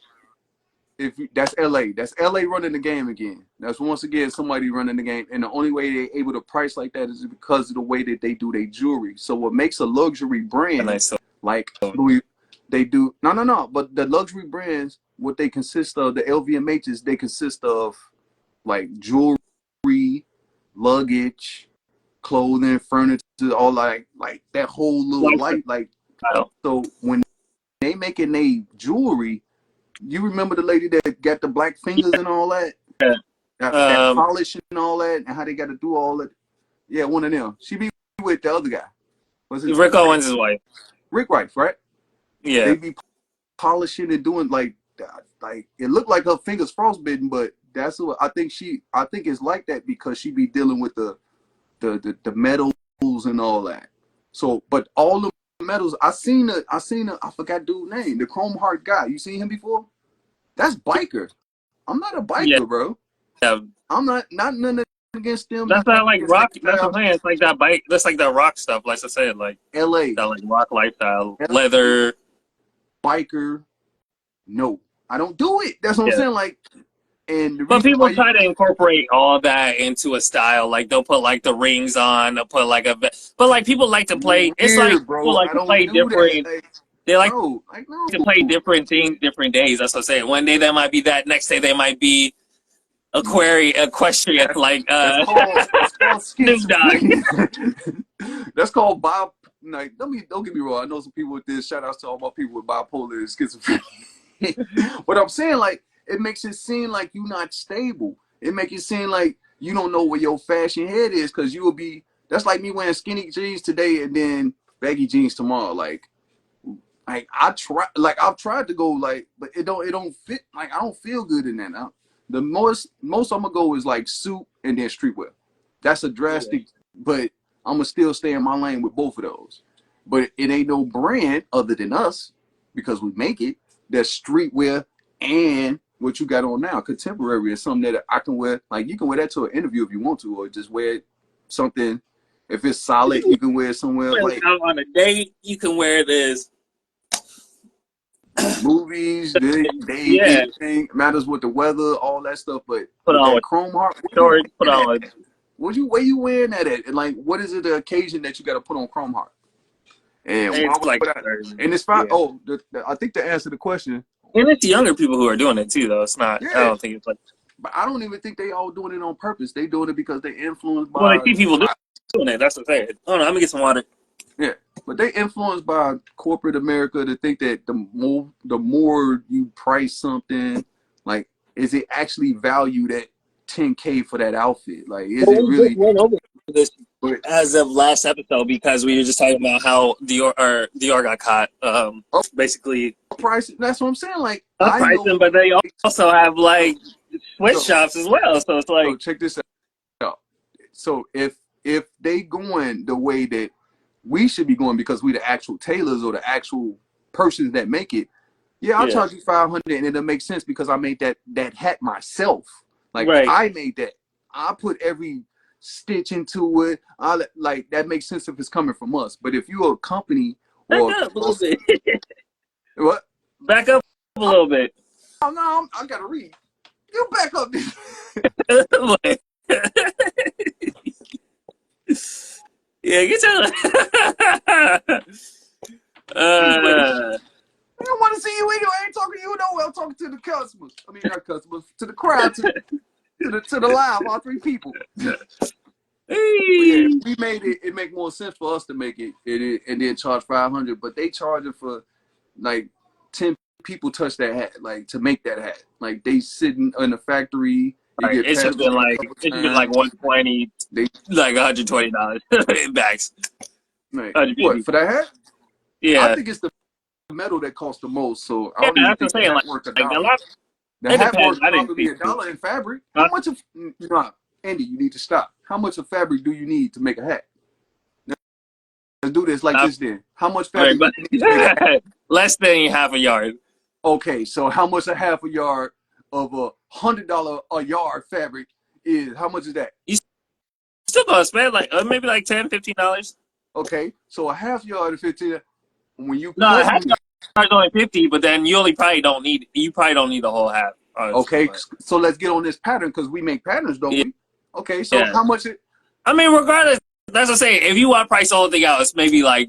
A: if you, that's LA running the game again. That's once again somebody running the game, and the only way they're able to price like that is because of the way that they do their jewelry. So, what makes a luxury brand
B: Nice.
A: like Louis, they do no, but the luxury brands, what they consist of, the LVMHs, they consist of like jewelry, luggage, clothing, furniture, all like that whole little light. Like, so when they making they jewelry, you remember the lady that got the black fingers and all that, that polish and all that, and how they got to do all that. Yeah, one of them. She be with the other guy. What's his
B: Rick Owens' wife.
A: Rick Rice, right?
B: Yeah.
A: They be polishing and doing like it looked like her fingers frostbitten, but that's what I think it's like that because she be dealing with the metals and all that. So, but all the metals, I seen I forgot dude's name, the Chrome Heart guy. You seen him before? That's biker. I'm not a biker, bro.
B: Yeah.
A: I'm not nothing against them.
B: That's not like rock. That's what I'm saying. It's like that bike. That's like that rock stuff. Like I said, like
A: LA.
B: that like rock lifestyle, leather.
A: Biker. No, I don't do it. That's what I'm saying. Like, and the
B: but
A: reason
B: people try to incorporate all that into a style. Like they'll put like the rings on. They'll put like but like people like to play.
A: weird,
B: It's like
A: bro.
B: people like
A: I
B: to
A: don't
B: play
A: do
B: different.
A: that. Like,
B: they like
A: no.
B: to play different things, different days. That's what I'm saying. One day they might be that. Next day they might be equestrian. Like
A: that's called
B: Snoop Dogg.
A: That's called bipolar. Like, don't get me wrong. I know some people with this. Shout outs to all my people with bipolar and schizophrenia. But I'm saying, like, it makes it seem like you're not stable. It makes it seem like you don't know where your fashion head is because you will be. That's like me wearing skinny jeans today and then baggy jeans tomorrow. Like I've tried to go like, but it don't fit. Like I don't feel good in that now. The most I'm gonna go is like suit and then streetwear. That's a drastic, but I'm gonna still stay in my lane with both of those. But it ain't no brand other than us because we make it. That's streetwear and what you got on now. Contemporary is something that I can wear. Like you can wear that to an interview if you want to, or just wear something. If it's solid, you can wear it somewhere. Like
B: on a date, you can wear this.
A: Movies, anything matters with the weather, all that stuff. But
B: put
A: with
B: on
A: that Chrome Heart, where you wearing that at? And like, what is it the occasion that you got to put on Chrome Heart? And
B: it's
A: why
B: like
A: would I? And it's fine. Oh, I think to answer the question.
B: And it's younger people who are doing it too, though. It's not. I don't think it's like.
A: But I don't even think they all doing it on purpose. They doing it because they influenced by.
B: Well, they see people doing it. That's the thing. Oh no, let me get some water.
A: Yeah, but they influenced by corporate America to think that the more you price something, like, is it actually valued at $10K for that outfit? Like, is it really?
B: Just went over this as of last episode because we were just talking about how Dior got caught. Basically,
A: Price. That's what I'm saying. Like,
B: pricing, but they also have like sweatshops as well. So it's like,
A: so check this out. So if they going the way that we should be going because we the actual tailors or the actual persons that make it, I'll charge you $500 and it'll make sense because I made that hat myself. Like I made that. I put every stitch into it. Like that makes sense if it's coming from us. But if you're a company
B: Back
A: or
B: up a little bit.
A: what?
B: Back up a little bit.
A: Oh no, I gotta read. You back up this.
B: Yeah, get your.
A: Anyways, I don't want to see you anyway. I ain't talking to you no. I'm talking to the customers. I mean, not customers, to the crowd, to the live, all three people. But yeah, if we made it, it make more sense for us to make it, and then charge 500. But they charge it for like 10 people touch that hat, like to make that hat. Like they sitting in the factory, it
B: Right,
A: get
B: it should have
A: passed
B: been
A: around a
B: like
A: couple times.
B: 120,
A: They
B: like $120 bags.
A: like what
B: 150.
A: for that hat? I
B: Yeah,
A: think it's the metal that costs the most, so I
B: yeah,
A: don't even
B: that's what
A: think
B: I'm
A: the
B: saying.
A: hat worth a
B: Like a
A: dollar.
B: lot.
A: The
B: It
A: hat
B: depends.
A: worth
B: I didn't
A: probably
B: see
A: a
B: too.
A: dollar in fabric.
B: Huh?
A: How much of nah, Andy? You need to stop. How much of fabric do you need to make a hat? Let's do this like
B: Not
A: this then. How much
B: very,
A: fabric do
B: but
A: you need to make a hat?
B: less than half a yard.
A: Okay, so how much a half a yard of $100 a yard fabric is? How much is that?
B: You still gonna spend like maybe like $10, $15.
A: Okay, so a half yard of 15. When you
B: No,
A: cut
B: half
A: me,
B: yard is only 50, but then you probably don't need the whole half. Honestly,
A: okay,
B: but
A: so let's get on this pattern because we make patterns, don't
B: yeah,
A: we? Okay, so
B: yeah.
A: how much it?
B: I mean, regardless, that's what I'm saying. If you want to price the whole thing out, it's maybe like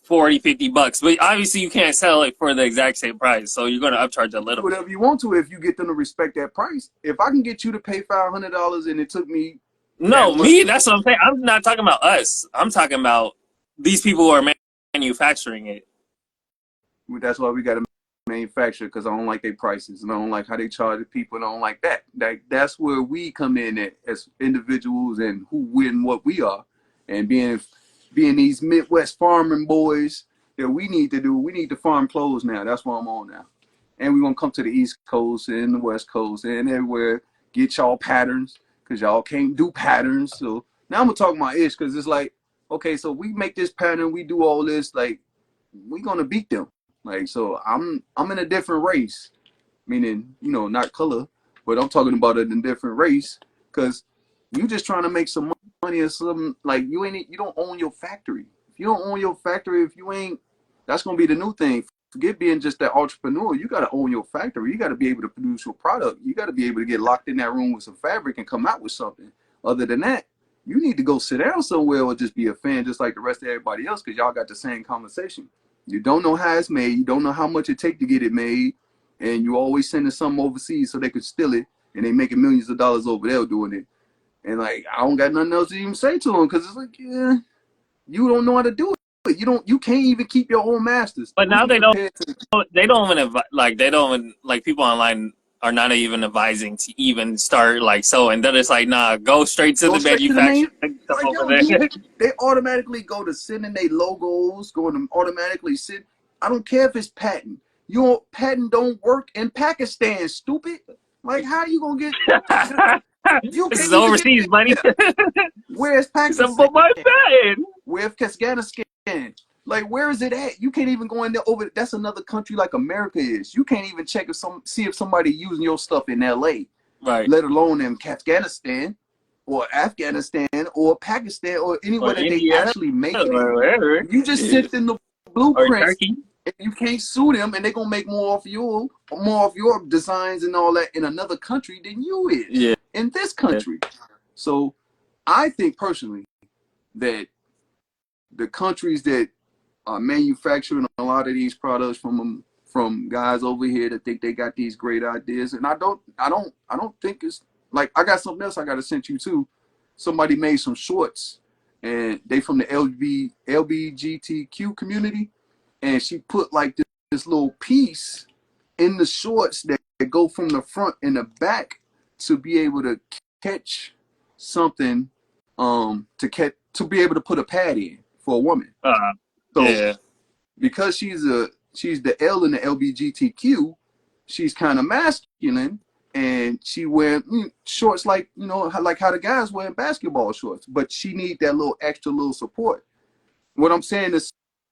B: 40, $50. But obviously, you can't sell it for the exact same price, so you're gonna upcharge a
A: Do
B: little bit.
A: whatever you want to if you get them to respect that price. If I can get you to pay $500 and it took me that
B: No,
A: much,
B: me. That's what I'm saying. I'm not talking about us. I'm talking about these people who are manufacturing it.
A: that's why we got to manufacture because I don't like their prices and I don't like how they charge people. And I don't like that. That's where we come in at, as individuals and who win what we are, and being these Midwest farming boys that we need to do. We need to farm clothes now. That's what I'm on now. And we're gonna come to the East Coast and the West Coast and everywhere. Get y'all patterns because y'all can't do patterns. So now I'm gonna talk my ish because it's like, okay, so we make this pattern, we do all this, like we gonna beat them. Like so, I'm in a different race, meaning not color, but I'm talking about it in a different race because you just trying to make some money or something. Like you don't own your factory. If you don't own your factory, if you ain't, that's gonna be the new thing. Forget being just that entrepreneur. You got to own your factory. You got to be able to produce your product. You got to be able to get locked in that room with some fabric and come out with something. Other than that, you need to go sit down somewhere or just be a fan just like the rest of everybody else because y'all got the same conversation. You don't know how it's made. You don't know how much it take to get it made. And you always sending something overseas so they could steal it. And they making millions of dollars over there doing it. And like, I don't got nothing else to even say to them because it's like, yeah, you don't know how to do it. You can't even keep your own masters.
B: But
A: Who
B: now
A: you compared to?
B: they don't even they don't even like people online are not even advising to even start like sewing. They're just like, nah, go straight to
A: Go
B: the
A: straight to the main.
B: manufacturer stuff
A: Like,
B: over
A: yo,
B: there.
A: they automatically go to sending their logos, going to automatically send. I don't care if it's patent. Your patent don't work in Pakistan, stupid. Like, how you gonna get? You
B: This is
A: can't even get
B: overseas,
A: it
B: buddy.
A: there. Where's
B: So,
A: Pakistan?
B: but my patent.
A: Where's Afghanistan? Like, where is it at? You can't even go in there over. That's another country like America is. You can't even check see if somebody using your stuff in LA,
B: Right.
A: let alone in Afghanistan or Afghanistan or Pakistan or
B: Or
A: anywhere that they
B: India
A: actually make it
B: or
A: in.
B: wherever.
A: You just sent in the
B: Or
A: blueprints
B: Turkey.
A: and you can't sue them and they're gonna make more of your designs and all that in another country than you is
B: Yeah.
A: in this country. So I think personally that the countries that are manufacturing a lot of these products from guys over here that think they got these great ideas, and I don't think it's like I got something else I got to send you too. Somebody made some shorts, and they from the LBGTQ community, and she put like this little piece in the shorts that go from the front and the back to be able to catch something, to be able to put a pad in for a woman. So
B: Yeah.
A: because she's the L in the LBGTQ, she's kind of masculine, and she wear shorts like like how the guys wear basketball shorts. But she need that little extra little support. What I'm saying to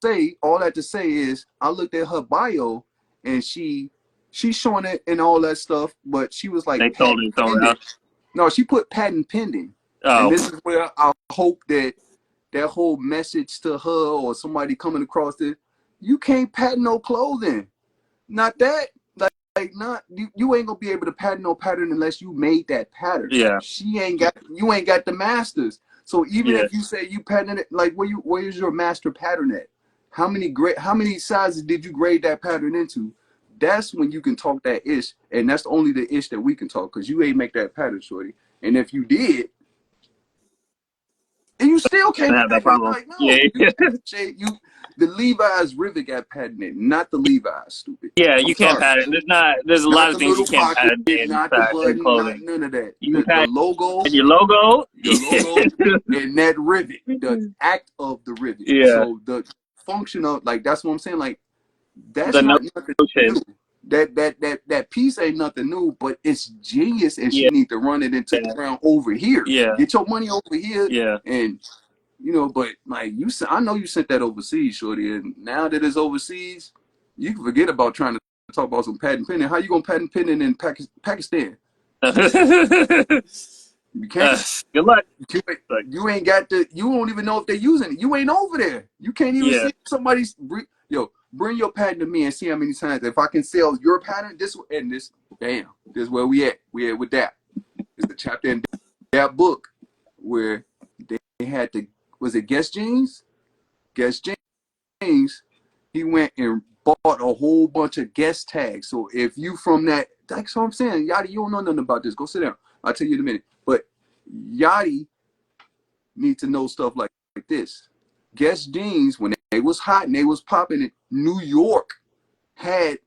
A: say, all that to say is, I looked at her bio, and she's showing it and all that stuff, but she was like
B: They told
A: patent
B: it somewhere
A: pending.
B: else.
A: No, she put patent pending, and
B: Oh.
A: this is where I hope that whole message to her or somebody coming across it. You can't patent no clothing. Not that. Like not you ain't gonna be able to patent no pattern unless you made that pattern.
B: Yeah.
A: You ain't got the masters. So even
B: Yeah.
A: if you say you patented it, like where's your master pattern at? How many sizes did you grade that pattern into? That's when you can talk that ish, and that's only the ish that we can talk because you ain't make that pattern, shorty. And if you did, and you still
B: I
A: can't
B: have that
A: patent it,
B: problem.
A: like
B: Yeah.
A: no, the Levi's rivet got patented, not the Levi's. Stupid.
B: Yeah.
A: I'm
B: You can't
A: sorry.
B: patent. There's a lot
A: Not
B: of
A: the
B: things you
A: little
B: can't
A: pocket,
B: patent in
A: not the button, not
B: clothing.
A: none of that.
B: You can
A: The
B: patent
A: logo,
B: your logo.
A: and that rivet, the act of the rivet.
B: Yeah.
A: So the function of like that's what I'm saying. Like that's
B: The
A: not nothing new.
B: notion.
A: That piece ain't nothing new, but it's genius, and she
B: Yeah.
A: need to run it into the ground over here.
B: Yeah.
A: Get your money over here,
B: Yeah.
A: and but like I know you sent that overseas, shorty, and now that it's overseas, you can forget about trying to talk about some patent pending. How you gonna patent pending in Pakistan? You can't.
B: Good luck.
A: You,
B: Like,
A: you ain't got the. You don't even know if they're using it. You ain't over there. You can't even
B: yeah.
A: see somebody's. Bring your patent to me and see how many times. If I can sell your patent, this and this, bam, this is where we at. We at with that. It's the chapter in that book where they had to. Was it Guess Jeans? Guess Jeans. He went and bought a whole bunch of Guess tags. So if you from that, that's what I'm saying. Yachty, you don't know nothing about this. Go sit down. I'll tell you in a minute. But Yachty need to know stuff like this. Guess jeans, when they was hot and they was popping it, New York had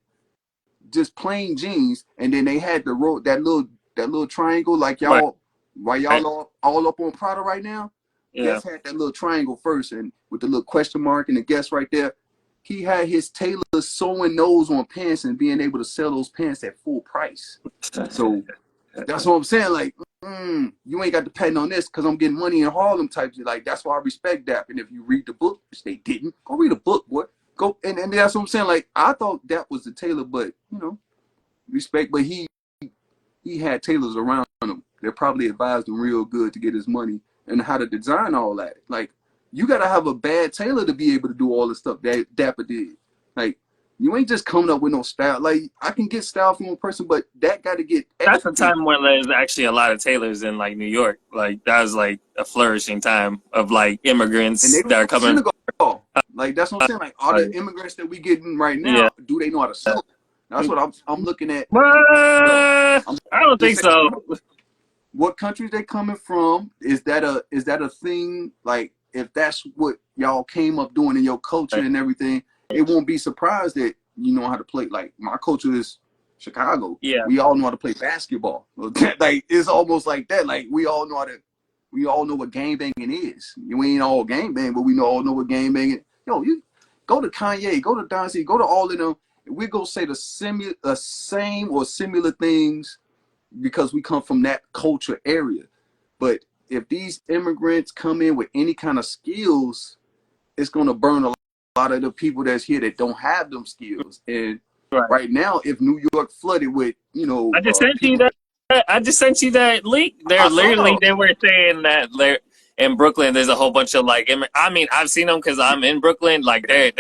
A: just plain jeans, and then they had the road that little triangle like
B: Right.
A: y'all, while y'all all up on Prada right now.
B: Yeah.
A: Guess had that little triangle first, and with the little question mark and the Guess right there. He had his tailors sewing those on pants and being able to sell those pants at full price. So that's what I'm saying. Like, you ain't got the patent on this because I'm getting money in Harlem types. Like, that's why I respect that. And if you read the book, which they didn't, go read a book, boy. Go and that's what I'm saying. Like, I thought that was the tailor, but respect. But he had tailors around him that probably advised him real good to get his money and how to design all that. Like, you gotta have a bad tailor to be able to do all the stuff that Dapper did. Like, you ain't just coming up with no style. Like, I can get style from one person, but that got to get
B: That's a
A: executed.
B: time when there's actually a lot of tailors in like New York. Like that was like a flourishing time of like
A: And
B: immigrants
A: they
B: that are
A: don't
B: coming.
A: Senegal. Like that's what I'm saying. Like all the immigrants that we getting right
B: Yeah.
A: now, do they know how to sew? That's what I'm looking at.
B: What?
A: Yo,
B: I
A: I'm
B: don't think
A: just saying,
B: so.
A: what countries they coming from? Is that a thing? Like if that's what y'all came up doing in your culture and everything, it won't be surprised that you know how to play. Like my culture is Chicago.
B: Yeah.
A: We all know how to play basketball. Like it's almost like that. Like we all know what game banging is. You ain't all game bang, but we all know what game banging. Yo, you go to Kanye, go to Don C, go to all of them. We go say the same or similar things because we come from that culture area. But if these immigrants come in with any kind of skills, it's gonna burn a lot of the people that's here that don't have them skills. And
B: Right.
A: right now, if New York flooded with
B: I just sent you
A: people,
B: that. I just sent you that link. They're
A: I saw.
B: literally they were saying that they're in Brooklyn. There's a whole bunch of like. I mean, I've seen them because I'm in Brooklyn. Like they're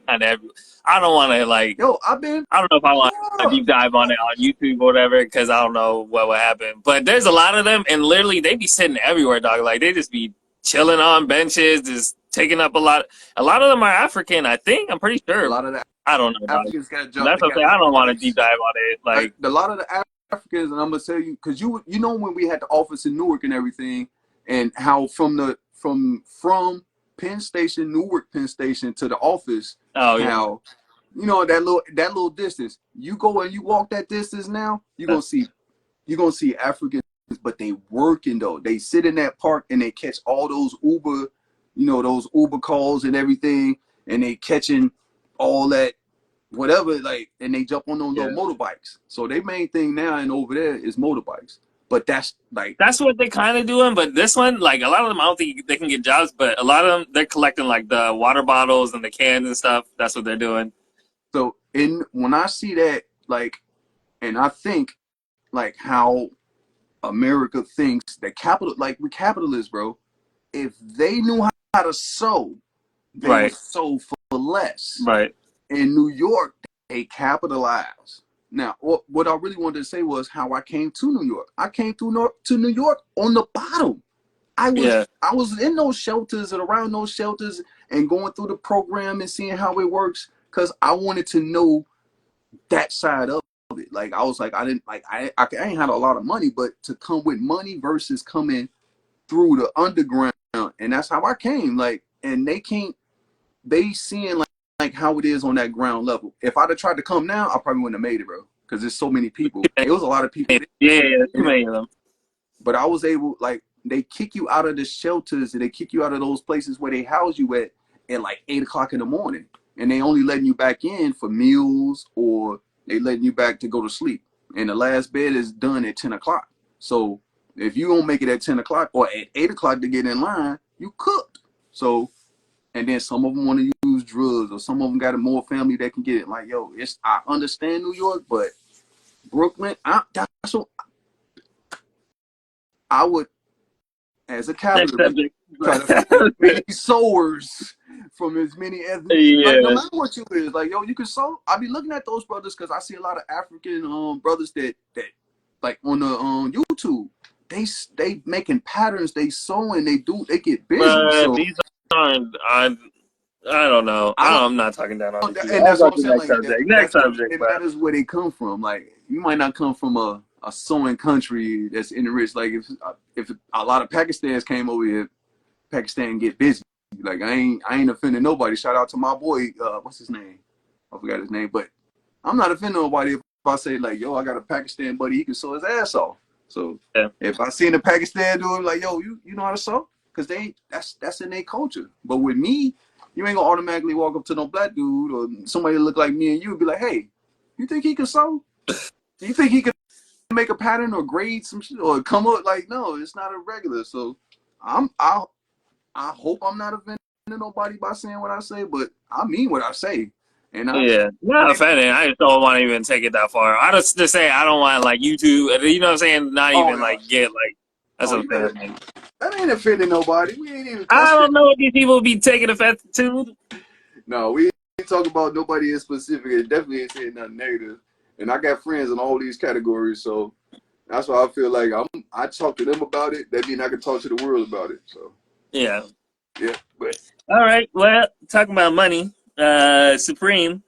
B: kind of. I don't want to like.
A: Yo, I've been.
B: I don't know if I want a
A: Yeah.
B: deep dive on it on YouTube or whatever because I don't know what would happen. But there's a lot of them, and literally they be sitting everywhere, dog. Like they just be chilling on benches, just taking up a lot. A lot of them are African, I think. I'm pretty
A: A
B: sure.
A: lot of the
B: I don't know, dog.
A: Africans got to jump.
B: That's
A: They
B: what I'm
A: got
B: saying.
A: to
B: I
A: jump
B: don't want to deep
A: twice.
B: dive on it. Like
A: A lot of the Africans, and I'm gonna tell you because you know when we had the office in Newark and everything, and how from Penn Station, Newark Penn Station to the office,
B: oh yeah.
A: how that little distance. You go and you walk that distance now, you're gonna see Africans, but they working though. They sit in that park and they catch all those Uber calls and everything, and they catching all that whatever, like, and they jump on those little motorbikes. So their main thing now and over there is motorbikes. But that's
B: what they kind of doing. But this one, like a lot of them, I don't think they can get jobs. But a lot of them, they're collecting like the water bottles and the cans and stuff. That's what they're doing.
A: so when I see that, like, and I think like how America thinks that we capitalists, bro. If they knew how to sew, they would
B: Right.
A: sew for less.
B: Right.
A: in New York, they capitalized. Now, what I really wanted to say was how I came to New York. I came to New York on the bottom. I was in those shelters and around those shelters and going through the program and seeing how it works because I wanted to know that side of it. Like I was like, I ain't had a lot of money, but to come with money versus coming through the underground, and that's how I came. Like, and they seeing like how it is on that ground level. If I'd have tried to come now, I probably wouldn't have made it, bro. Because there's so many people. It was a lot of people.
B: Yeah, too many of them.
A: But I was able, like, they kick you out of the shelters and they kick you out of those places where they house you at like 8 o'clock in the morning. And they only letting you back in for meals or they letting you back to go to sleep. And the last bed is done at 10 o'clock. So if you don't make it at 10 o'clock or at 8 o'clock to get in line, you cooked. So, and then some of them want to use drugs or some of them got a more family that can get it. Like, yo, I understand New York, but Brooklyn, that's what I would, as a capitalist, try to find many sowers from as many as like no matter what you is. Like, yo, you can sow. I be looking at those brothers because I see a lot of African brothers that like on the YouTube. They making patterns, they sewing, they get busy. So
B: these aren't I don't know. I'm not talking down on these people. And
A: that's what I'm saying. Like,
B: next subject.
A: It matters where they come from. Like, you might not come from a sewing country that's in the rich. Like, if a lot of Pakistanis came over here, Pakistan get busy. Like, I ain't offending nobody. Shout out to my boy. What's his name? I forgot his name. But I'm not offending nobody if I say like, yo, I got a Pakistan buddy. He can sew his ass off. So if I seen a Pakistan dude, like, yo, you know how to sew? Because that's in their culture. But with me, you ain't gonna automatically walk up to no black dude or somebody that look like me and you and be like, hey, you think he can sew? Do you think he can make a pattern or grade some shit or come up? Like, no, it's not a regular. So I hope I'm not offending nobody by saying what I say, but I mean what I say. And
B: not offending. I just don't want to even take it that far. I just say I don't want like YouTube. You know what I'm saying? Not even like get like that's what I'm saying.
A: That ain't offending nobody. We ain't even.
B: I don't know what these people be taking offense to.
A: No, we ain't talking about nobody in specific. It definitely ain't saying nothing negative. And I got friends in all these categories, so that's why I feel like I talk to them about it. That means I can talk to the world about it. So
B: yeah.
A: But
B: all right. Well, talking about money, Supreme.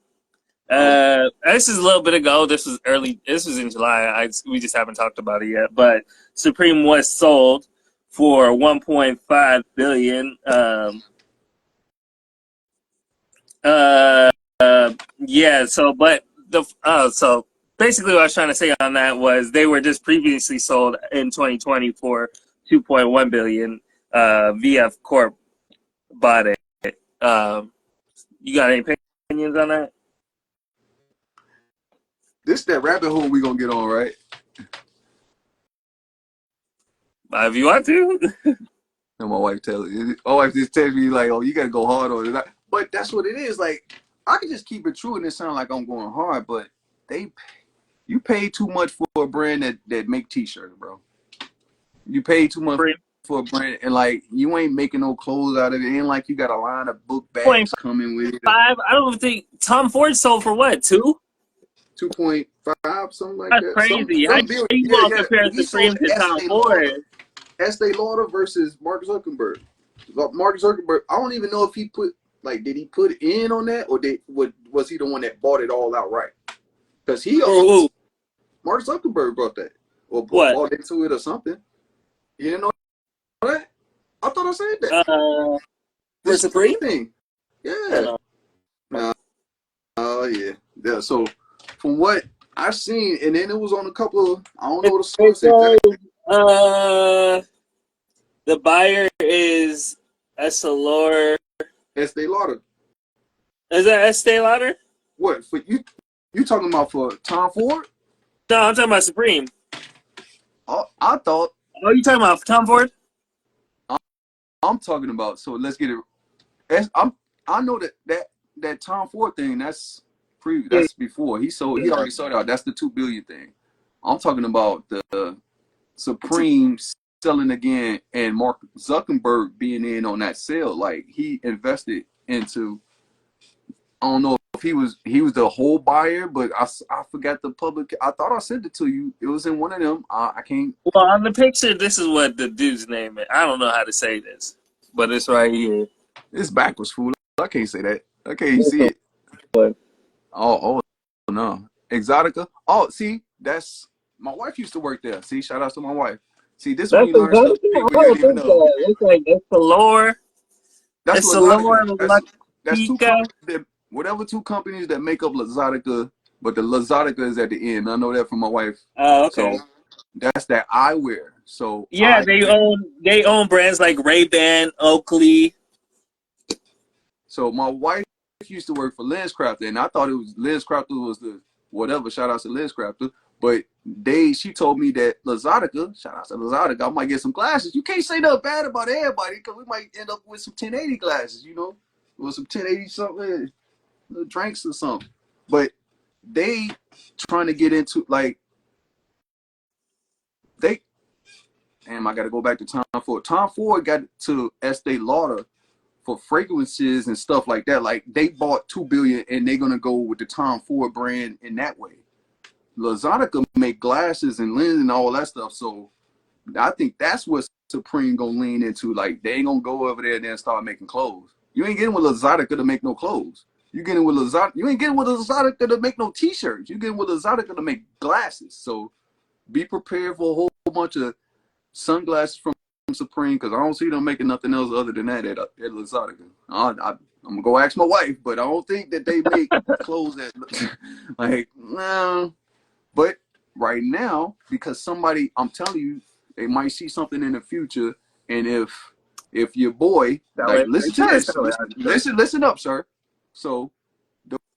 B: This is a little bit ago. This was early. This was in July. We just haven't talked about it yet. But Supreme was sold for $1.5 billion. Yeah. So, but so basically, what I was trying to say on that was they were just previously sold in 2020 for $2.1 billion. VF Corp bought it. You got any opinions on that?
A: This that rabbit hole we gonna get on, right?
B: If you want to.
A: And my wife just tells me like, oh, you gotta go hard on it. But that's what it is. Like, I can just keep it true and it sound like I'm going hard, but you pay too much for a brand that make t-shirts, bro. You pay too much for a brand, and like you ain't making no clothes out of it. It ain't like you got a line of book bags coming with it.
B: I don't think Tom Ford sold for what,
A: 2.5, something like that.
B: That's crazy. How you gonna compare Supreme to Tom Ford?
A: Estee Lauder versus Mark Zuckerberg. Mark Zuckerberg, I don't even know if he did he put in on that or was he the one that bought it all outright? Because Mark Zuckerberg brought that or bought into it or something. You didn't know that? I thought I said that.
B: The Supreme
A: thing. Yeah. Yeah. So from what I've seen, and then it was on a couple of, I don't know the source exactly.
B: The buyer is Estee Lauder.
A: Estee Lauder.
B: Is that Estee Lauder?
A: What for you? You talking about for Tom Ford?
B: No, I'm talking about Supreme.
A: Oh, I thought.
B: Oh, you talking about Tom Ford?
A: I'm talking about. So let's get it. I know that Tom Ford thing. That's before he already sold out. That's the $2 billion thing. I'm talking about the Supreme selling again and Mark Zuckerberg being in on that sale. Like he invested into. I don't know if if he was the whole buyer, but I forgot the public. I thought I sent it to you. It was in one of them. I can't.
B: Well, on the picture, this is what the dude's name is. I don't know how to say this, but it's right here.
A: It's backwards, fool. I can't say that. I can't see it. Oh no, Exotica. Oh, see, that's my wife used to work there. See, shout out to my wife. See, this is when
B: That's
A: you learn stuff
B: Exotica?
A: people
B: I
A: you
B: don't
A: didn't even
B: think
A: know.
B: so. It's like it's the lore.
A: That's
B: It's the lore
A: Luxottica.
B: of
A: That's two
B: Latika.
A: companies that whatever two companies that make up Luxottica, but the Luxottica is at the end. I know that from my wife.
B: Oh, okay.
A: So that's that eyewear. So
B: Yeah, they own brands like Ray-Ban, Oakley.
A: So my wife used to work for LensCrafter, and I thought it was LensCrafter was the whatever. Shout out to LensCrafter, but she told me that Luxottica. Shout out to Luxottica. I might get some glasses. You can't say nothing bad about everybody because we might end up with some 1080 glasses, you know, with some 1080 something, drinks or something. But they trying to get into like they. Damn, I got to go back to Tom Ford. Tom Ford got to Estee Lauder for fragrances and stuff like that. Like they bought $2 billion and they're gonna go with the Tom Ford brand in that way. Luxottica make glasses and lens and all that stuff. So I think that's what Supreme gonna lean into. Like they ain't gonna go over there and then start making clothes. You ain't getting with Luxottica to make no clothes. You getting with Luxottica. You ain't getting with Luxottica to make no t-shirts. You getting with Luxottica to make glasses. So be prepared for a whole bunch of sunglasses from Supreme because I don't see them making nothing else other than that at Luxottica. I'm gonna go ask my wife, but I don't think that they make clothes that like no. But right now, because somebody, I'm telling you, they might see something in the future, and if your boy like listen to this, listen up, sir. So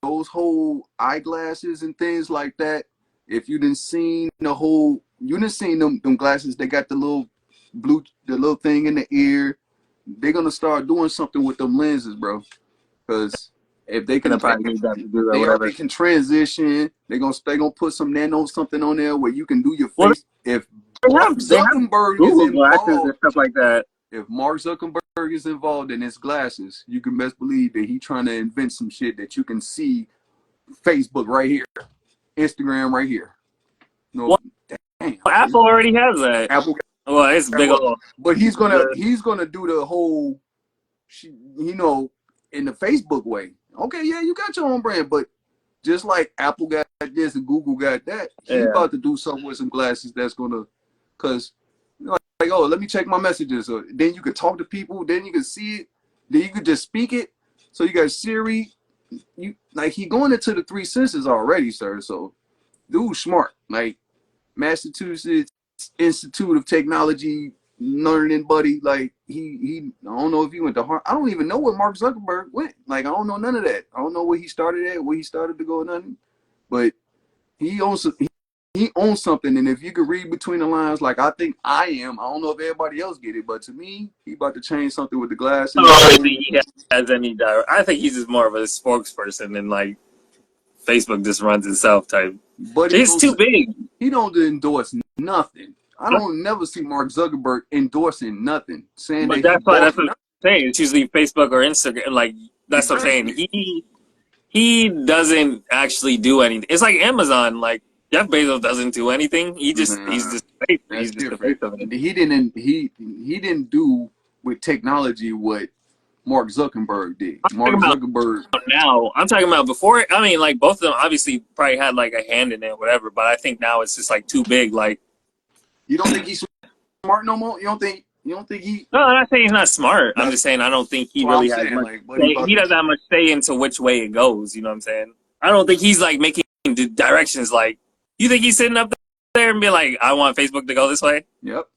A: those whole eyeglasses and things like that. If you didn't seen them glasses, they got the little thing in the ear. They're gonna start doing something with them lenses, bro. Because if they can, they already can transition. They're gonna put some nano something on there where you can do your face. If Mark Zuckerberg is involved,
B: and stuff like that.
A: If Mark Zuckerberg is involved in his glasses, you can best believe that he's trying to invent some shit that you can see Facebook right here, Instagram right here. No, damn.
B: Apple already has that.
A: Apple.
B: Well, it's big old.
A: But he's gonna do the whole, in the Facebook way. Okay, yeah, you got your own brand, but just like Apple got this and Google got that, he's about to do something with some glasses that's gonna, cause like, oh, let me check my messages. Or then you could talk to people. Then you could see it. Then you could just speak it. So you got Siri. He going into the three senses already, sir. So dude, smart. Like Massachusetts Institute of Technology learning buddy. Like he I don't know if he went to Harvard. I don't even know where Mark Zuckerberg went. Like I don't know none of that. I don't know where he started at, where he started to go, nothing. But he owns something, and if you could read between the lines, like I think I am, I don't know if everybody else get it, but to me, he about to change something with the glasses.
B: I don't think he has any direct. I think he's just more of a spokesperson, and like Facebook just runs itself type. But it's too big.
A: He don't endorse nothing. I don't never see Mark Zuckerberg endorsing nothing, saying
B: but
A: that.
B: That's why that's what I'm saying. It's usually Facebook or Instagram. Like that's what I'm saying. He doesn't actually do anything. It's like Amazon. Like Jeff Bezos doesn't do anything. He's just the face of it.
A: He didn't do with technology what Mark Zuckerberg did. Mark Zuckerberg.
B: Now I'm talking about before. I mean, like both of them obviously probably had like a hand in it, whatever. But I think now it's just like too big. Like
A: you don't think he's smart no more? You don't think he?
B: No, I'm not saying he's not smart. I'm just saying I don't think he really has much. He doesn't have much say into which way it goes. You know what I'm saying? I don't think he's like making the directions. Like you think he's sitting up there and be like, I want Facebook to go this way?
A: Yep.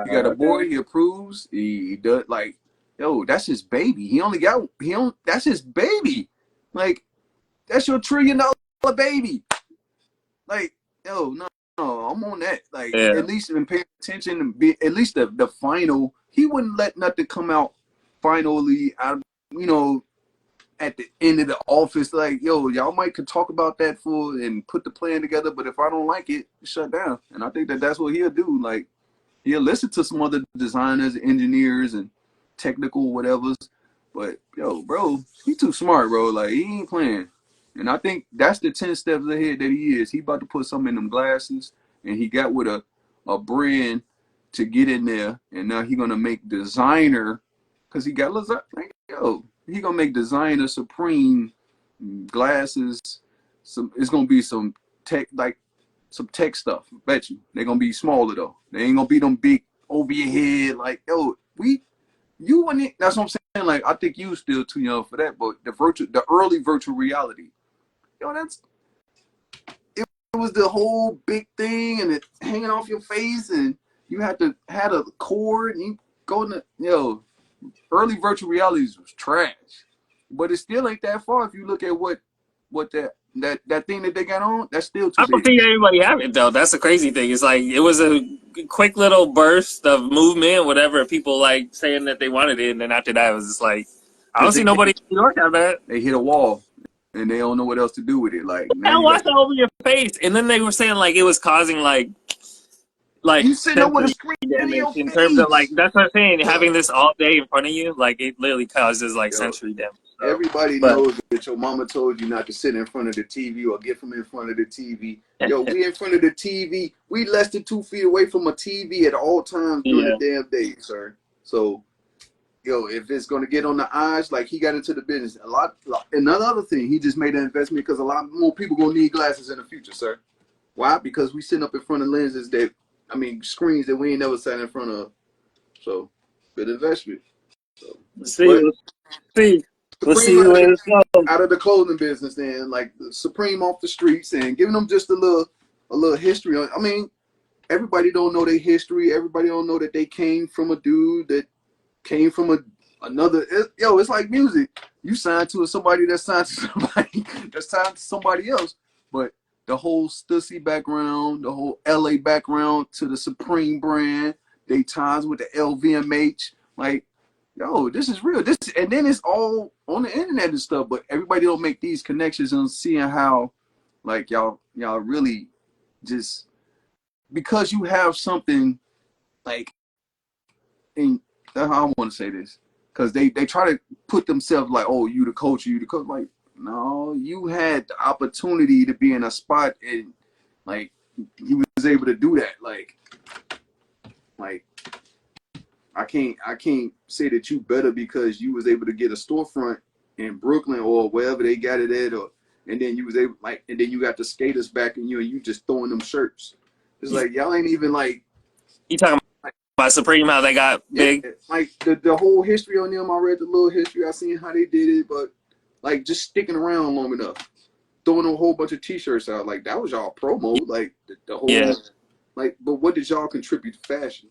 A: He got a boy. He approves. He does like. Yo, that's his baby. That's his baby. Like, that's your $1 trillion baby. Like, yo, no, I'm on that. Like, at least in paying attention and be at least the final. He wouldn't let nothing come out finally out, at the end of the office. Like, yo, y'all could talk about that and put the plan together, but if I don't like it, shut down. And I think that's what he'll do. Like, he'll listen to some other designers, engineers, and technical whatevers, But yo, bro, he too smart, bro. Like he ain't playing. And I think that's the 10 steps ahead that he is. He about to put something in them glasses, and he got with a brand to get in there, and now he gonna make designer, cause he got like yo, he gonna make designer Supreme glasses. Some it's gonna be some tech like some tech stuff. I bet you they're gonna be smaller though. They ain't gonna be them big over your head. Like yo, you and it. That's what I'm saying. Like I think you still too young for that. But the early virtual reality, yo, it was the whole big thing and it hanging off your face and you had a cord and you go in the early virtual realities was trash. But it still ain't that far if you look at what that thing that they got on. That's still too
B: I don't
A: big.
B: think everybody have it though. That's the crazy thing. It's like it was a quick little burst of movement, whatever. People like saying that they wanted it, and then after that, it was just like I don't
A: Because
B: see nobody in New York have that.
A: they hit a wall and they don't know what else to do with it. Like now
B: I
A: you got
B: watched that over your face, and then they were saying like it was causing like
A: you sitting there with a
B: sensory
A: screen in
B: damage
A: your
B: in terms of like
A: face.
B: that's what I'm saying. Having this all day in front of you, like it literally causes like
A: Yo,
B: sensory damage. So,
A: everybody
B: but
A: knows that your mama told you not to sit in front of the TV or get from in front of the TV. Yo, we in front of the TV. We less than 2 feet away from a TV at all times during the
B: yeah,
A: damn day, sir. So, yo, if it's gonna get on the eyes, like he got into the business a lot. Another thing, he just made an investment because a lot more people gonna need glasses in the future, sir. Why? Because we sitting up in front of lenses screens that we ain't never sat in front of. So, good investment. So,
B: let's see,
A: but
B: let's see, let's
A: Supreme
B: see where it's going.
A: out of the clothing business, then like Supreme off the streets and giving them just a little history on. I mean, everybody don't know their history. Everybody don't know that they came from a dude that came from another. It's like music. You signed to somebody that signed to somebody that signed to somebody else, but the whole Stussy background, the whole LA background to the Supreme brand, they ties with the LVMH, like yo, this is real. This and then it's all on the internet and stuff, but everybody don't make these connections and seeing how like y'all really just because you have something like in how I want to say this. Because they try to put themselves like, oh, you the coach, you the coach. Like, no, you had the opportunity to be in a spot and like you was able to do that. Like I can't say that you better because you was able to get a storefront in Brooklyn or wherever they got it at, or and then you was able and then you got the skaters backing you and you just throwing them shirts. It's like y'all ain't even like
B: You talking about Supreme? How they got
A: yeah,
B: big?
A: like the whole history on them. I read the little history. I seen how they did it, but like just sticking around long enough, throwing a whole bunch of T-shirts out. Like that was y'all promo. Like the
B: Yeah,
A: whole like, but what did y'all contribute to fashion?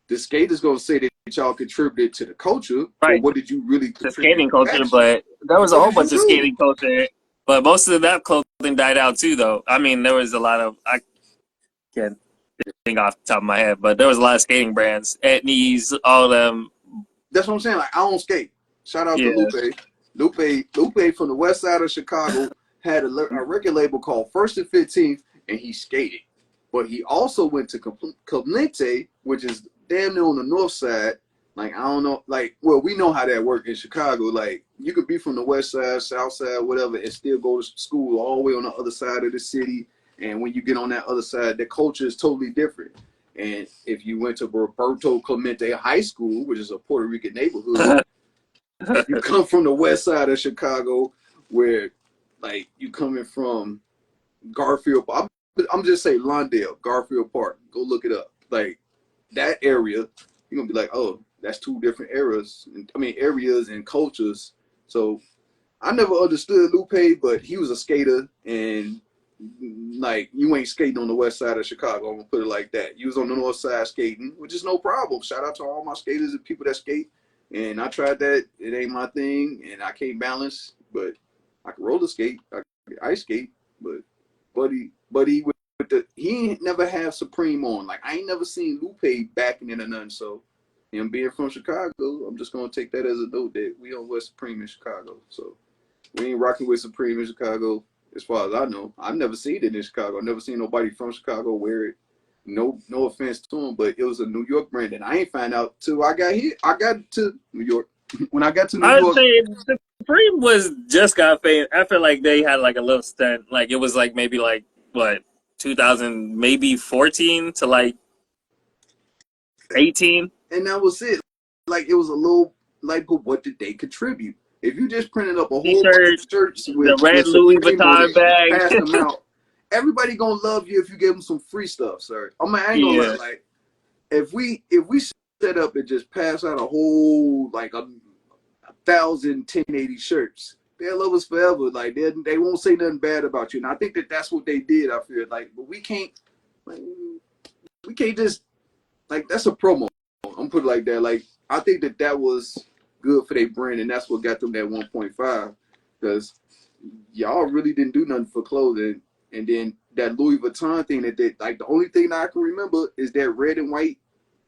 A: The skaters gonna say that y'all contributed to the culture, but
B: right.
A: what did you really
B: The
A: contribute
B: skating
A: to
B: culture,
A: fashion?
B: but there was a
A: What
B: whole
A: did you
B: bunch of
A: do?
B: skating culture. But most of that clothing died out too, though. I mean, there was a lot of I can't think off the top of my head, but there was a lot of skating brands, Etnies, all of them.
A: That's what I'm saying. Like I don't skate. Shout out to
B: Yeah,
A: Lupe. Lupe from the west side of Chicago had a record label called First and 15th, and he skated. But he also went to Clemente, which is damn near on the north side. Like I don't know, like well we know how that works in Chicago. Like you could be from the west side, south side, whatever, and still go to school all the way on the other side of the city. And when you get on that other side, the culture is totally different. And if you went to Roberto Clemente High School, which is a Puerto Rican neighborhood, if you come from the west side of Chicago, where like you coming from Garfield, I'm just say Lawndale, Garfield Park. Go look it up. Like that area, you're gonna be like, oh, that's two different eras. I mean, areas and cultures. So I never understood Lupe, but he was a skater, and like you ain't skating on the west side of Chicago. I'm gonna put it like that. You was on the north side skating, which is no problem. Shout out to all my skaters and people that skate. And I tried that. It ain't my thing, and I can't balance. But I can roller skate. I can ice skate. But buddy with the he ain't never have Supreme on. Like I ain't never seen Lupe backing it or nothing. So him being from Chicago, I'm just gonna take that as a note that we don't wear Supreme in Chicago. So we ain't rocking with Supreme in Chicago. As far as I know, I've never seen it in Chicago. I've never seen nobody from Chicago wear it. No offense to them, but it was a New York brand, and I ain't find out till I got here. I got to New York. When I got to New
B: I'd
A: York,
B: say Supreme was just got famous. I feel like they had like a little stint. Like it was like maybe like what 2000, maybe 14 to like 18.
A: and that was it. Like it was a little like, but what did they contribute? If you just printed up a whole bunch of
B: T-shirt,
A: shirts
B: the red
A: with
B: Louis
A: Supreme on
B: Vuitton
A: it and
B: bag.
A: passed them out, everybody gonna love you if you give them some free stuff, sir. I ain't gonna lie.
B: Yeah,
A: Like if we set up and just pass out a whole like a 1,000 1080 shirts, they'll love us forever. Like they won't say nothing bad about you. And I think that that's what they did. I feel like, but like, we can't just like that's a promo. I'm put it like that. Like I think that that was good for their brand, and that's what got them that 1.5. Because y'all really didn't do nothing for clothing, and then that Louis Vuitton thing that they like. The only thing that I can remember is that red and white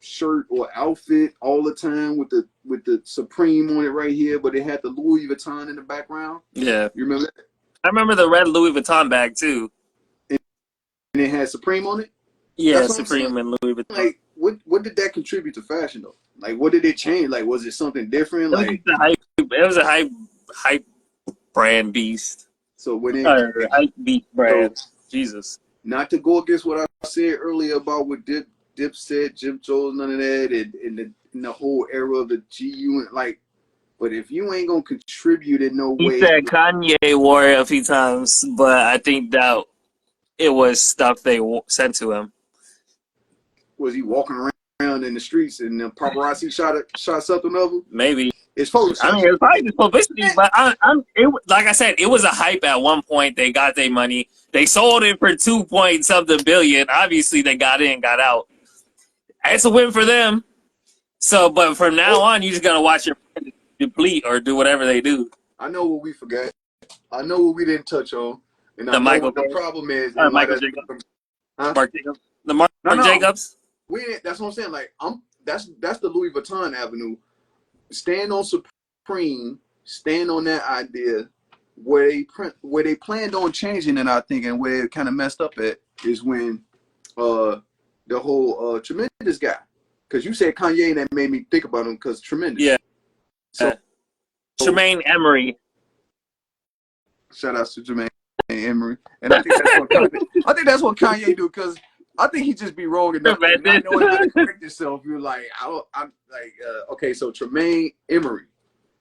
A: shirt or outfit all the time with the Supreme on it right here, but it had the Louis Vuitton in the background.
B: yeah.
A: You remember that?
B: I remember the red Louis Vuitton bag too.
A: And it had Supreme on it.
B: Yeah,
A: That's what I'm saying.
B: Supreme and Louis Vuitton.
A: Like, what did that contribute to fashion though? Like, what did it change? Like, was it something different?
B: It was
A: Like,
B: just a hype. It was a hype brand beast.
A: so when it
B: Or hype beast
A: so
B: brand. Jesus.
A: not to go against what I said earlier about what Dipset, Jim Jones, none of that, and the whole era of the GU, like, but if you ain't gonna contribute in no
B: He
A: way,
B: said Kanye wore it a few times, but I think that it was stuff they sent to him.
A: was he walking around in the streets and the paparazzi shot something of him?
B: Maybe.
A: It's
B: I
A: Photoshop.
B: mean, it was probably just publicity, but like I said, it was a hype at one point. They got their money. They sold it for 2 point something billion. Obviously, they got in, got out. It's a win for them. So, but from now on, you just gotta watch your brand deplete or do whatever they do.
A: I know what we forgot. I know what we didn't touch on, and I
B: The
A: know
B: Michael,
A: what the problem is and why
B: Michael
A: that's.
B: Jacobs,
A: Huh?
B: Mark Jacobs, the Mark
A: No.
B: Jacobs.
A: That's what I'm saying. Like that's the Louis Vuitton avenue. Stand on Supreme. Stand on that idea. Where they planned on changing it, I think, and where it kind of messed up at is when the whole Tremendous guy. Because you said Kanye, and that made me think about him because Tremendous.
B: Yeah.
A: So
B: Tremaine Emery.
A: shout out to Jermaine Emery, and I think that's what Kanye do because I think he just be wrong enough and not knowing how to correct himself. You're like, I'm like, okay, so Tremaine Emery.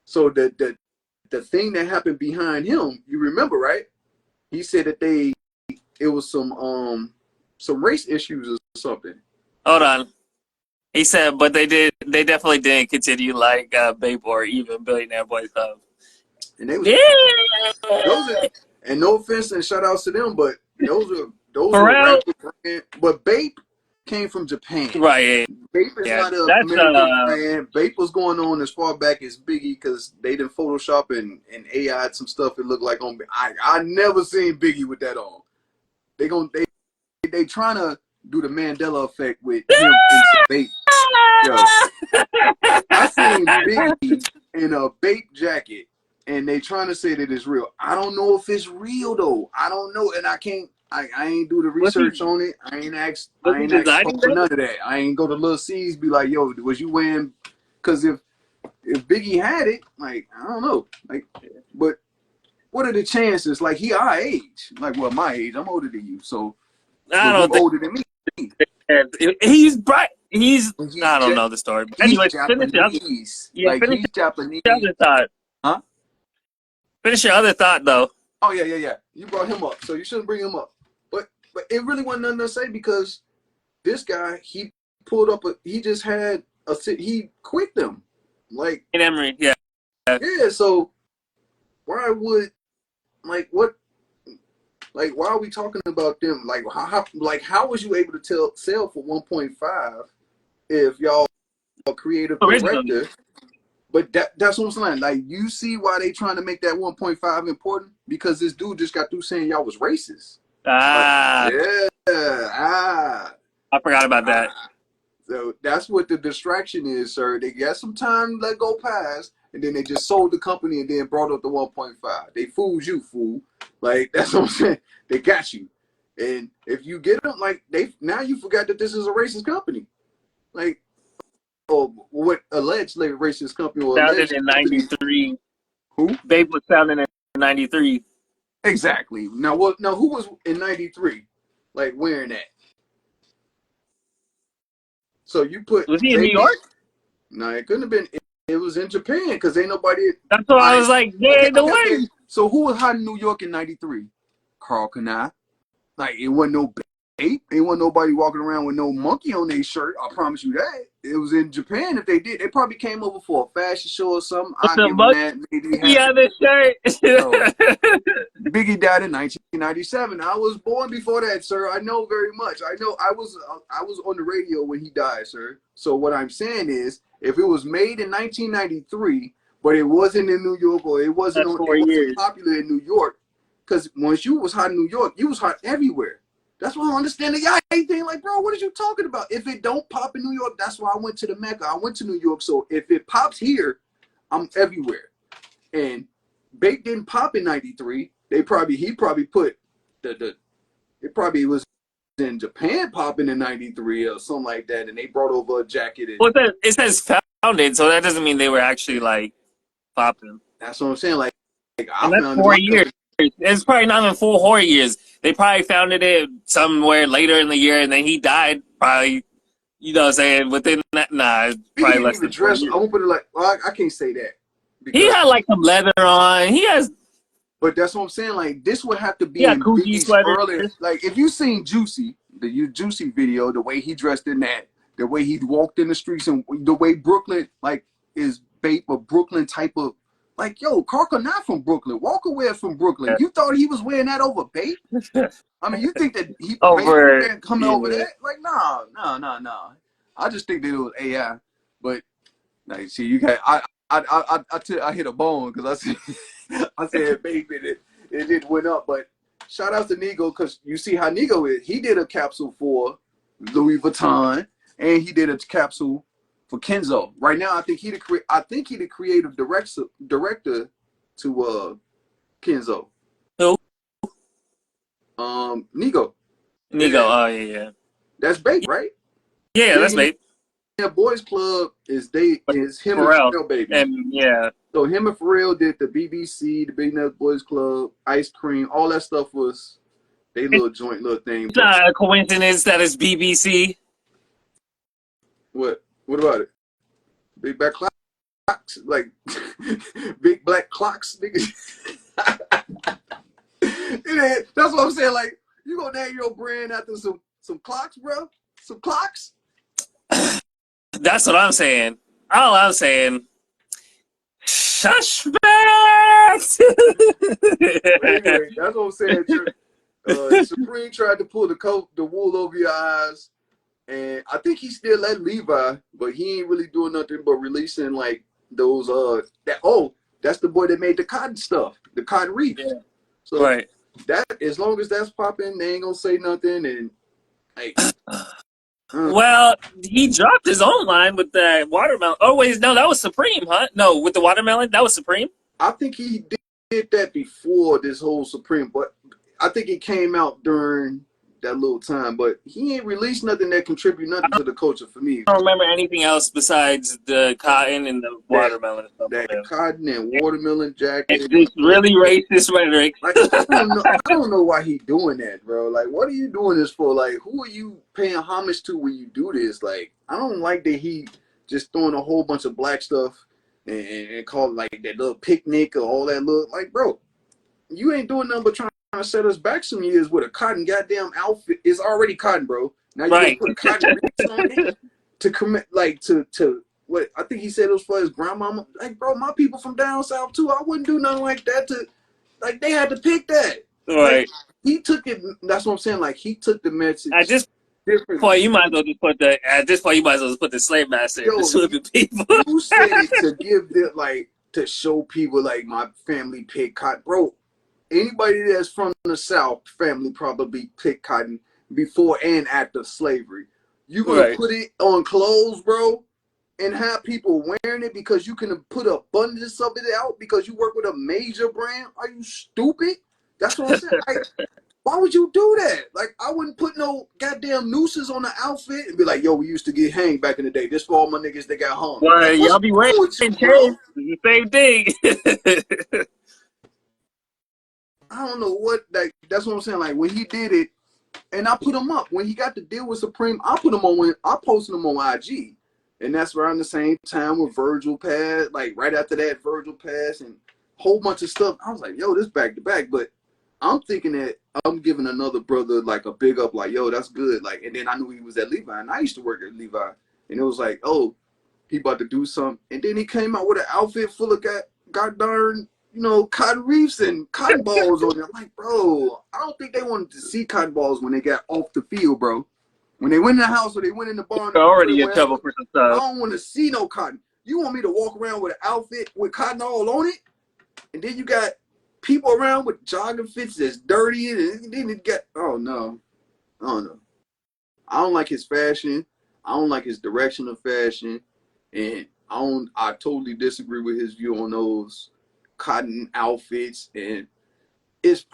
A: So the thing that happened behind him, you remember, right? He said that it was some race issues or something.
B: Hold on. He said, but they definitely didn't continue like Babe or even Billionaire Boys Club.
A: And they was
B: Yeah.
A: and no offense and shout outs to them, but those were
B: Pharrell.
A: rapper brand. But Bape came from Japan.
B: Right.
A: Bape is
B: Yeah.
A: not an
B: That's
A: American brand. Bape was going on as far back as Biggie because they did Photoshop and AI'd some stuff it looked like on. I never seen Biggie with that on. They trying to do the Mandela effect with him and some Bape. Yo, I seen Biggie in a Bape jacket, and they trying to say that it's real. I don't know if it's real though. I don't know, and I can't. I ain't do the research on it. I ain't asked for none of that. I ain't go to Lil C's be like, yo, was you wearing? Because if Biggie had it, like I don't know, like, but what are the chances? Like he our age, like well my age. I'm older than you, so
B: I don't think
A: older than me.
B: he's bright. I don't know the story. But anyway,
A: Japanese.
B: finish
A: He's Japanese.
B: your other thought.
A: Huh?
B: Finish your other thought though.
A: Oh yeah. You brought him up, so you shouldn't bring him up. But it really wasn't nothing to say because this guy he pulled up he just had he quit them. Like
B: Emery, yeah.
A: So why would why are we talking about them? Like how was you able to sell for 1.5 if y'all creative director? But that's what I'm saying. Like you see why they trying to make that 1.5 important because this dude just got through saying y'all was racist. I
B: forgot about that.
A: So that's what the distraction is, sir. They got some time to let go past, and then they just sold the company and then brought up the 1.5. They fooled you, fool. Like that's what I'm saying. They got you, and if you get them, like now you forgot that this is a racist company. Like what alleged racist company or
B: Founded
A: alleged
B: in
A: company?
B: '93.
A: Who?
B: Babe was founded in '93.
A: Exactly. Now what? Now who was in '93, like wearing that? So you put
B: Was he in New
A: baby.
B: York?
A: No, it couldn't have been. It was in Japan because ain't nobody.
B: That's why I
A: I
B: was like, there
A: okay,
B: ain't no
A: okay, okay.
B: way.
A: So who was hot in New York in '93? Carl Kanai. Like it wasn't no babe. It wasn't nobody walking around with no monkey on their shirt. I promise you that. It was in Japan. If they did, they probably came over for a fashion show or something.
B: With
A: I
B: the
A: give them that. Maybe
B: monkey
A: have.
B: on the
A: Bro,
B: shirt.
A: Biggie died in 1997. I was born before that, sir. I know very much. I know I was on the radio when he died, sir. So what I'm saying is, if it was made in 1993, but it wasn't in New York or
B: That's
A: it
B: 4
A: wasn't
B: years.
A: popular in New York, because once you was hot in New York, you was hot everywhere. That's why I don't understand the guy thing. Like, bro, what are you talking about? If it don't pop in New York, that's why I went to the Mecca. I went to New York. So if it pops here, I'm everywhere. And Bake didn't pop in '93. He probably put it probably was in Japan popping in '93 or something like that, and they brought over a jacket. And
B: Well, it says founded, so that doesn't mean they were actually like popping.
A: that's what I'm saying. Like I
B: And that's
A: found in
B: 4
A: my
B: years.
A: country.
B: It's probably not even 4 years. They probably founded it somewhere later in the year, and then he died probably, you know what I'm saying, within that, nah, it's
A: He
B: probably
A: didn't
B: less
A: even
B: than 4
A: dress. I
B: years.
A: won't put it like well, I can't say that
B: He
A: because,
B: had like some leather on.
A: but that's what I'm saying. Like this would have to
B: He
A: be
B: had
A: in
B: Gucci
A: Biggie's
B: sweaters.
A: earlier. Like if you seen Juicy video, the way he dressed in that, the way he walked in the streets, and the way Brooklyn like is Bape a Brooklyn type of like yo, Carter not from Brooklyn, Walker wear from Brooklyn. You thought he was wearing that over Bape? I mean, you think that Bape
B: Over,
A: wearing coming over
B: yeah.
A: that? Like no. I just think that it was AI, but like see, you got I hit a bone because I said I said Bape and it went up, but. Shout out to Nigo because you see how Nigo is. He did a capsule for Louis Vuitton and he did a capsule for Kenzo. Right now, I think he the creative director to Kenzo.
B: Who?
A: Nigo.
B: Nigo.
A: Yeah,
B: Oh, yeah.
A: that's Bape, right?
B: Yeah, that's
A: Billionaire
B: babe.
A: Boys Club is him and
B: Pharrell.
A: Pharrell Baby.
B: And yeah.
A: So him and Pharrell did the BBC, the Billionaire Boys Club, Ice Cream, all that stuff was they little joint little thing.
B: It's
A: But
B: not a coincidence that it's BBC.
A: what? What about it? Big black clocks, like big black clocks, nigga. That's what I'm saying. Like, you gonna name your brand after some clocks, bro? Some clocks?
B: That's what I'm saying. All I'm saying. Suspect.
A: But anyway, that's what I'm saying. Supreme tried to pull the wool over your eyes, and I think he still let Levi, but he ain't really doing nothing but releasing like those that's the boy that made the cotton stuff, the cotton reefs.
B: Yeah.
A: So
B: Right.
A: that as long as that's popping, they ain't gonna say nothing. And like,
B: Well, he dropped his own line with the watermelon. Oh wait, no, that was Supreme, huh? No, with the watermelon, that was Supreme.
A: I think he did that before this whole Supreme, but I think it came out during that little time. But he ain't released nothing that contribute nothing to the culture for me.
B: I don't remember anything else besides the cotton and the
A: That
B: watermelon stuff from
A: that
B: him.
A: cotton and watermelon
B: It's
A: jacket.
B: just really racist rhetoric.
A: Like I don't know why he doing that, bro. Like, what are you doing this for? Like, who are you paying homage to when you do this? Like, I don't like that he just throwing a whole bunch of black stuff and call it like that little picnic or all that little like, bro. You ain't doing nothing but trying to set us back some years with a cotton goddamn outfit. It's already cotton, bro. Now you gonna
B: Right.
A: put cotton reefs on it to commit like to what I think he said it was for his grandmama. Like, bro, my people from down south too. I wouldn't do nothing like that to like they had to pick that. Like
B: Right.
A: he took it. That's what I'm saying. Like he took the
B: At
A: message
B: this
A: differently.
B: point, you might as well just put the. At this point, you might as well just put the slave master in the
A: Yo,
B: swimming people.
A: you said it to give the like to show people like my family picked cotton, bro. Anybody that's from the South family probably picked cotton before and after slavery. You're gonna
B: Right.
A: put it on clothes, bro, and have people wearing it because you can put abundance of it out because you work with a major brand? Are you stupid? That's what I'm saying. Why would you do that? Like, I wouldn't put no goddamn nooses on the outfit and be like, yo, we used to get hanged back in the day. This for all my niggas that got hung.
B: Well,
A: Like, what's
B: y'all be
A: wrong
B: wearing
A: with you,
B: chains.
A: bro?
B: The same thing.
A: I don't know what, like, that's what I'm saying. Like, when he did it, and I put him up. When he got the deal with Supreme, I put him on, when I posted him on IG. And that's around the same time with Virgil passed, like right after that, Virgil passed and a whole bunch of stuff. I was like, yo, this back to back. But I'm thinking that I'm giving another brother like a big up, like, yo, that's good. Like, and then I knew he was at Levi, and I used to work at Levi. And it was like, oh, he about to do something. And then he came out with an outfit full of god darn, cotton reefs and cotton balls on it. I'm like, bro, I don't think they wanted to see cotton balls when they got off the field, bro. When they went in the house or they went in the barn or the
B: Already
A: crib,
B: in trouble
A: wherever,
B: for some
A: I
B: stuff.
A: don't want to see no cotton. You want me to walk around with an outfit with cotton all on it? And then you got people around with jogging fits that's dirty. And then it got, oh no. I don't know. I don't like his fashion. I don't like his direction of fashion. And I totally disagree with his view on those cotton outfits. And it's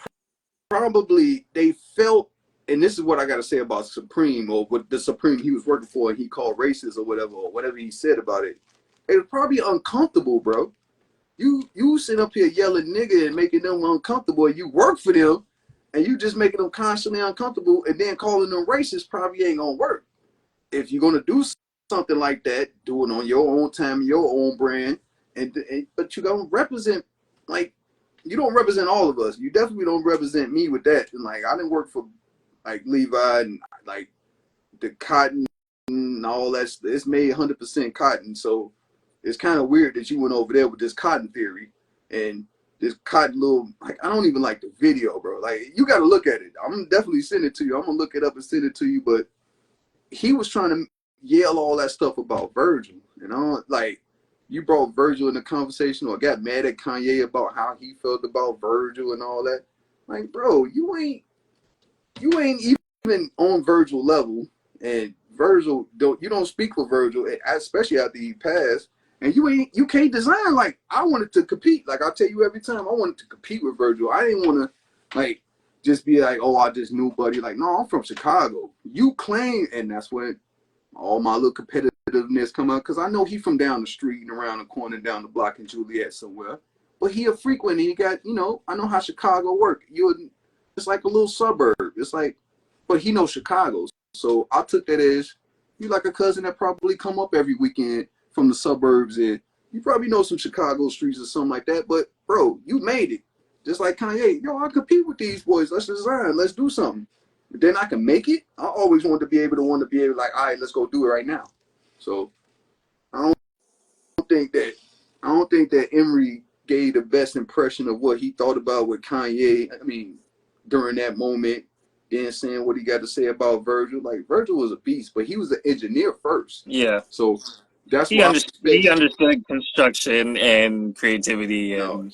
A: probably, they felt, and this is what I got to say about Supreme, or what the Supreme he was working for and he called racist or whatever he said about it. It was probably uncomfortable, bro. You sit up here yelling nigga and making them uncomfortable, and you work for them, and you just making them constantly uncomfortable, and then calling them racist probably ain't gonna work. If you're gonna do something like that, do it on your own time, your own brand, and but you don't represent, like, you don't represent all of us. You definitely don't represent me with that. And like, I didn't work for like Levi and like the cotton and all that. It's made 100% cotton, so it's kind of weird that you went over there with this cotton theory and this cotton little, like, I don't even like the video, bro. Like, you got to look at it. I'm definitely sending it to you. I'm gonna look it up and send it to you. But he was trying to yell all that stuff about Virgil, like, you brought Virgil in the conversation or got mad at Kanye about how he felt about Virgil and all that. Like, bro, you ain't even on Virgil level, and Virgil you don't speak for Virgil, especially after he passed. And you can't design like I wanted to compete. Like I tell you every time, I wanted to compete with Virgil. I didn't want to like just be like, oh, I just knew Buddy. Like, no, I'm from Chicago. You claim, and that's when all my little competitiveness come out, because I know he from down the street and around the corner, down the block in Juliet somewhere. But he a frequent, and he got, I know how Chicago work. It's like a little suburb. It's like, but he knows Chicago. So I took that as, you like a cousin that probably come up every weekend from the suburbs, and you probably know some Chicago streets or something like that. But bro, you made it. Just like Kanye, yo, I compete with these boys. Let's design. Let's do something. But then I can make it. I always want to be able like, all right, let's go do it right now. So I think that I don't think that Emery gave the best impression of what he thought about with Kanye. I mean, during that moment, then saying what he got to say about Virgil. Like, Virgil was a beast, but he was an engineer first.
B: Yeah.
A: So that's
B: He
A: why I
B: understood,
A: respect.
B: he understood construction and creativity
A: No,
B: and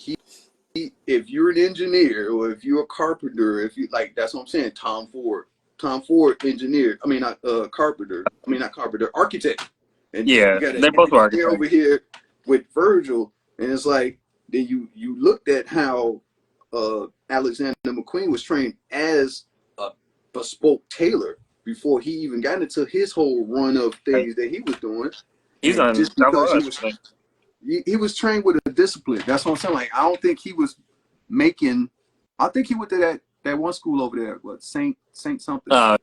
A: if you're an engineer or if you're a carpenter, if you like, that's what I'm saying. Tom Ford, engineer. I mean, not carpenter. I mean, not carpenter, architect. And then you
B: yeah,
A: got an
B: they're both
A: engineer
B: architects.
A: over here with Virgil, and it's like, then you looked at how Alexander McQueen was trained as a bespoke tailor before he even got into his whole run of
B: Right.
A: things that he was doing,
B: He's
A: and
B: on
A: just
B: several
A: because he
B: others.
A: was he was trained with a discipline. That's what I'm saying. Like, I don't think he was making. I think he went to that one school over there. What, Saint something?
B: Uh,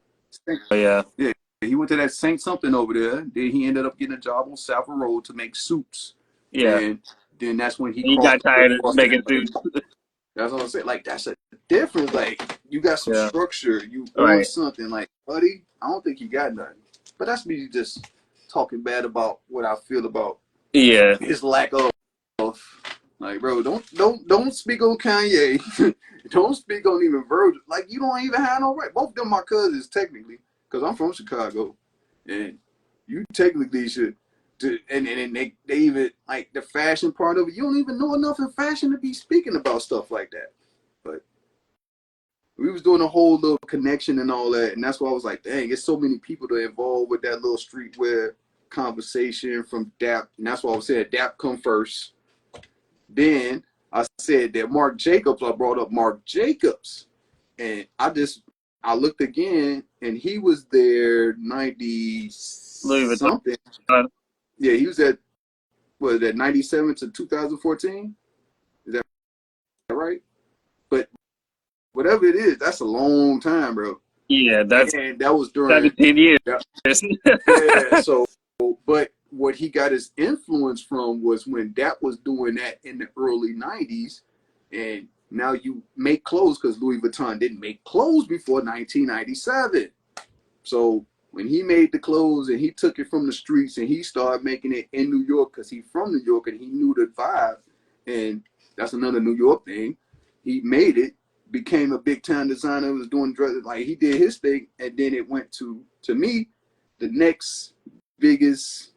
A: Saint,
B: yeah,
A: yeah, he went to that Saint something over there. Then he ended up getting a job on Savile Road to make suits,
B: yeah.
A: and then that's when he
B: He
A: crossed
B: got tired of
A: across to
B: making
A: LA.
B: suits.
A: That's what I'm saying. Like, that's a difference. Like, you got some
B: Yeah,
A: structure. You on
B: right.
A: something. Like, buddy, I don't think he got nothing. But that's me just talking bad about what I feel about
B: Yeah,
A: his lack of. Like, bro, don't speak on Kanye. Don't speak on even Virgil. Like, you don't even have no right. Both of them my cousins technically, because I'm from Chicago, and you technically should. And they even like the fashion part of it. You don't even know enough in fashion to be speaking about stuff like that. But we was doing a whole little connection and all that, and that's why I was like, dang, it's so many people that are involved with that little streetwear conversation from DAP, and that's why I was saying DAP come first. Then I said that Marc Jacobs, I brought up Marc Jacobs. And I looked again, and he was there 90
B: Louis
A: something.
B: Vuitton.
A: Yeah, he was at, what, at 97 to 2014. Is that right? But whatever it is, that's a long time, bro.
B: Yeah, that's
A: And that was during
B: 17 years.
A: that, yeah. So, but what he got his influence from was when Dap was doing that in the early 90s. And now you make clothes, because Louis Vuitton didn't make clothes before 1997. So when he made the clothes and he took it from the streets and he started making it in New York, because he's from New York and he knew the vibe, and that's another New York thing. He made it, became a big time designer, was doing drugs, like he did his thing, and then it went to me, the next biggest,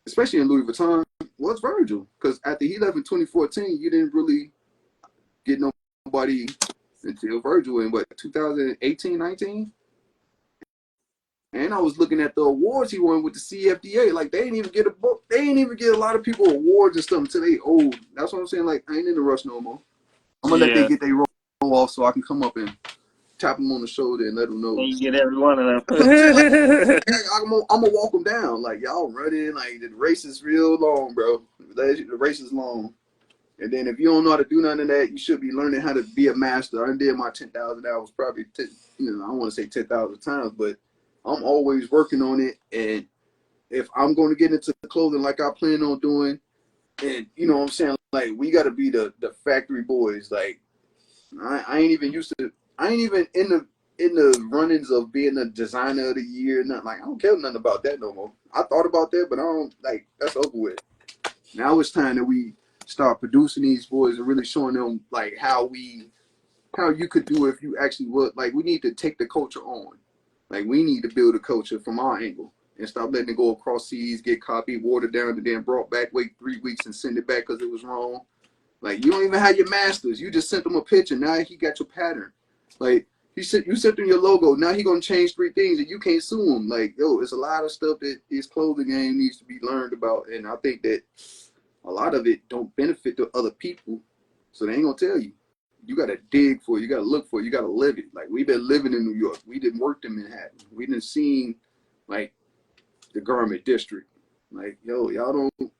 A: especially in Louis Vuitton, was Virgil. Because after he left in 2014, you didn't really get nobody until Virgil in what, 2018, 19? And I was looking at the awards he won with the CFDA. Like, they ain't even get a book. They ain't even get a lot of people awards and stuff until they old. That's what I'm saying. Like, I ain't in the rush no more. I'm gonna let they
B: Yeah.
A: get their roll off so I can come up and tap them on the shoulder and let them know.
B: And you get every one of them.
A: Like, I'm gonna walk them down. Like, y'all running. Like, the race is real long, bro. The race is long. And then if you don't know how to do none of that, you should be learning how to be a master. I did my 10,000 hours, probably, I don't want to say 10,000 times, but I'm always working on it. And if I'm going to get into clothing like I plan on doing, and you know what I'm saying, like, we got to be the factory boys. Like, I ain't even used to, I ain't even in the runnings of being a designer of the year. Nothing. Like, I don't care nothing about that no more. I thought about that, but I don't, like, that's over with. Now it's time that we start producing these boys and really showing them like how you could do it if you actually would. Like, we need to take the culture on. Like, we need to build a culture from our angle and stop letting it go across seas, get copied, watered down, and then brought back, wait 3 weeks and send it back because it was wrong. Like, you don't even have your masters. You just sent them a picture. Now he got your pattern. Like, you sent them your logo. Now he gonna change 3 things and you can't sue him. Like, yo, it's a lot of stuff that this clothing game needs to be learned about. And I think that a lot of it don't benefit the other people, so they ain't gonna tell you. You gotta dig for it. You gotta look for it. You gotta live it. Like, we've been living in New York. We didn't work in Manhattan. We didn't seen like the garment district. Like, yo, y'all don't,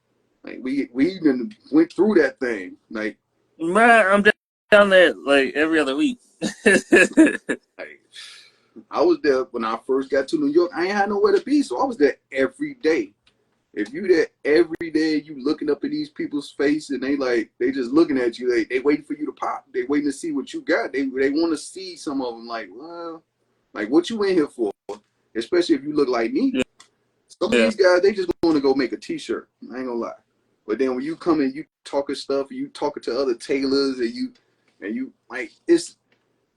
A: like, we even went through that thing. Like,
B: Man, I'm down there like every other week.
A: like, I was there when I first got to New York. I ain't had nowhere to be, so I was there every day. If you there every day, you looking up at these people's face and they just looking at you. They waiting for you to pop. They waiting to see what you got. They want to see some of them. Like, well, like, what you in here for? Especially if you look like me.
B: Yeah.
A: Some of these guys, they just want to go make a T-shirt. I ain't gonna lie. But then when you come in, you talking stuff, you talking to other tailors, and you like, it's,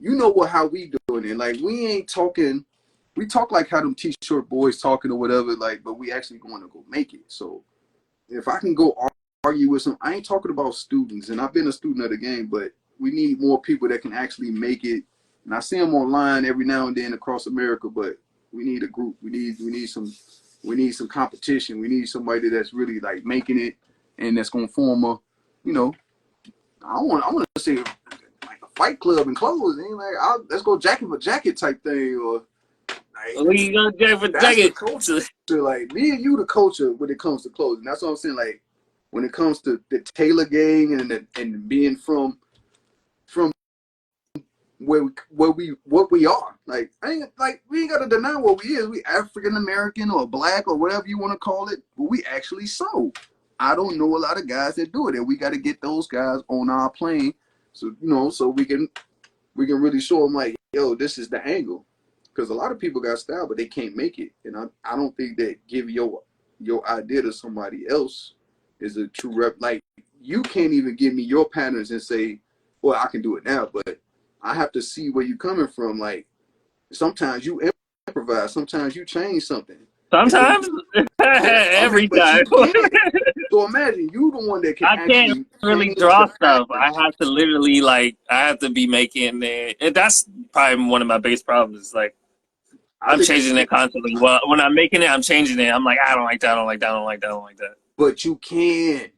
A: you know what, how we doing it. Like, we ain't talking. We talk like how them T-shirt boys talking or whatever, like, but we actually going to go make it. So if I can go argue with some, I ain't talking about students, and I've been a student of the game, but we need more people that can actually make it. And I see them online every now and then across America, but we need a group. We need some competition. We need somebody that's really like making it, and that's gonna form a, you know, I want to say like a fight club and clothes. Ain't like, let's go jacket for jacket type thing, or like,
B: We go jacket for
A: that's the
B: jacket.
A: culture. Like, me and you, the culture when it comes to clothing. That's what I'm saying. Like, when it comes to the Taylor gang and being from what we are. Like, we ain't gotta deny what we is. We African American or black or whatever you want to call it, but we actually so. I don't know a lot of guys that do it, and we got to get those guys on our plane, so so we can really show them like, yo, this is the angle. Because a lot of people got style, but they can't make it. And I don't think that give your idea to somebody else is a true rep. Like, you can't even give me your patterns and say, well, I can do it now. But I have to see where you're coming from. Like, sometimes you improvise. Sometimes you change something.
B: Sometimes,
A: Yeah, I mean,
B: every
A: but
B: time.
A: you can. So imagine you the one that can
B: I can't
A: actually
B: really
A: change
B: draw
A: the
B: stuff. I
A: patterns.
B: have to literally I have to be making it. And that's probably one of my biggest problems. Like,
A: I
B: I'm
A: think
B: changing
A: it's,
B: it constantly. Well, when I'm making it, I'm changing it. I'm like, I don't like that. I don't like that. I don't like that. I don't like that.
A: but you can.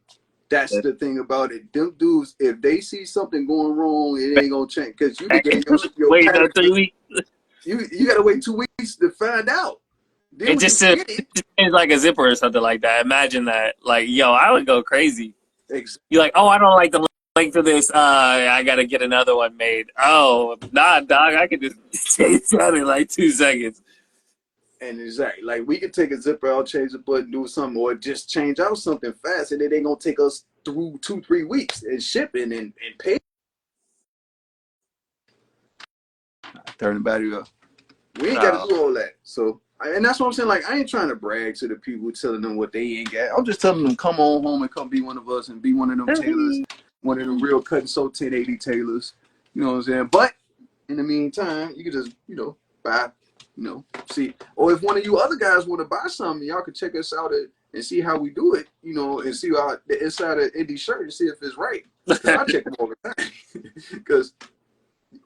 A: That's the thing about it. Them dudes, if they see something going wrong, it ain't gonna change. Because you can get your
B: Wait, no,
A: character.
B: 3 weeks.
A: You gotta wait 2 weeks to find out. Then
B: It
A: when
B: just
A: you get it,
B: seems like a zipper or something like that. Imagine that. Like, yo, I would go crazy.
A: exactly.
B: You're like, oh, I don't like the length of this. I gotta get another one made. Oh, nah, dog, I can just change that in like 2 seconds.
A: And exactly, like we can take a zipper out, change the button, do something, or just change out something fast, and it ain't gonna take us through 2-3 weeks and shipping and pay. Turn the battery up. We ain't got to do all that. So, and that's what I'm saying. Like, I ain't trying to brag to the people telling them what they ain't got. I'm just telling them, come on home and come be one of us and be one of them tailors, one of them real cut and sew 1080 tailors. You know what I'm saying? But in the meantime, you can just, buy, see. Or if one of you other guys want to buy something, y'all can check us out and see how we do it, and see how the inside of Indy shirt and see if it's right. Because I check them all the time. Because,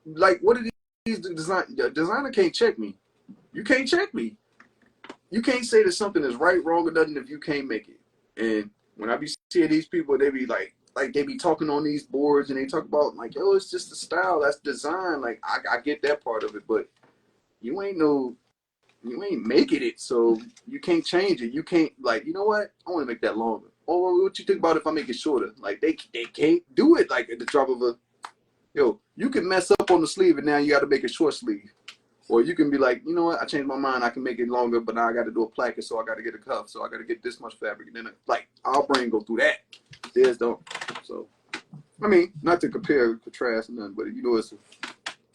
A: like, what are these designer can't check me. You can't check me. You can't say that something is right, wrong, or nothing if you can't make it. And when I be seeing these people, they be like they be talking on these boards and they talk about like, yo, it's just the style, that's design. Like I get that part of it, but you ain't making it, so you can't change it. You can't like, you know what? I want to make that longer. Or what you think about if I make it shorter? Like they can't do it like at the drop of a you can mess up on the sleeve and now you got to make a short sleeve. Or you can be like, you know what? I changed my mind. I can make it longer, but now I got to do a placket, so I got to get a cuff, so I got to get this much fabric. And then, our brain go through that. Theirs don't. So, I mean, not to compare, contrast, or nothing, but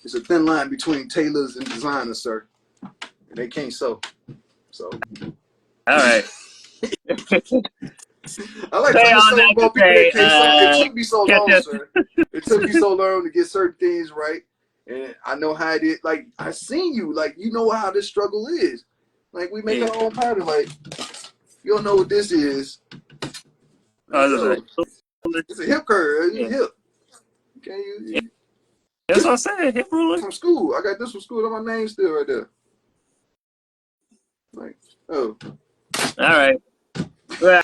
A: it's a thin line between tailors and designers, sir. And they can't sew. So.
B: All right.
A: I like talking to something about people that can't sew. It took me so long,
B: us.
A: sir. It took me so long to get certain things right. And I know how it is. Like, I seen you. Like, you know how this struggle is. Like, we make our own pattern. Like, you don't know what this is. Like, it's a hip curve. It's a hip. Okay,
B: that's what I'm saying. Hip ruler.
A: From school. I got this from school. My name's still right there. Like, oh.
B: All right. Well,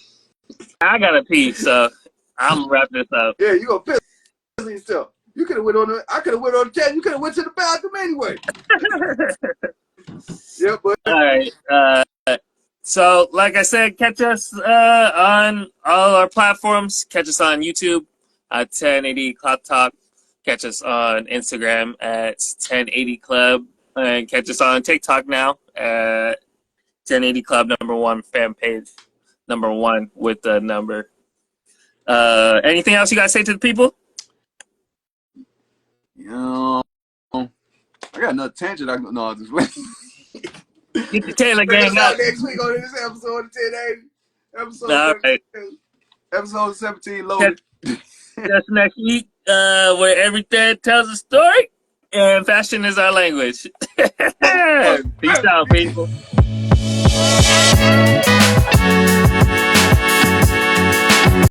B: I got a piece, so I'm gonna wrap this up.
A: Yeah, you gonna piss yourself. You could have went on the. I could have went on the chat. You could have went to the bathroom anyway. Yeah, but
B: all right. So, like I said, catch us on all our platforms. Catch us on YouTube at 1080 Clock Talk. Catch us on Instagram at 1080 Club, and catch us on TikTok now at 1080 Club #1 fan page #1 with the number. Anything else you gotta say to the people?
A: I got another tangent. No, just wait.
B: Get the Taylor gang up
A: next week on this episode of 1080. Episode
B: all right.
A: Episode 17 loaded.
B: Just next week, where everything tells a story and fashion is our language. Peace out, people.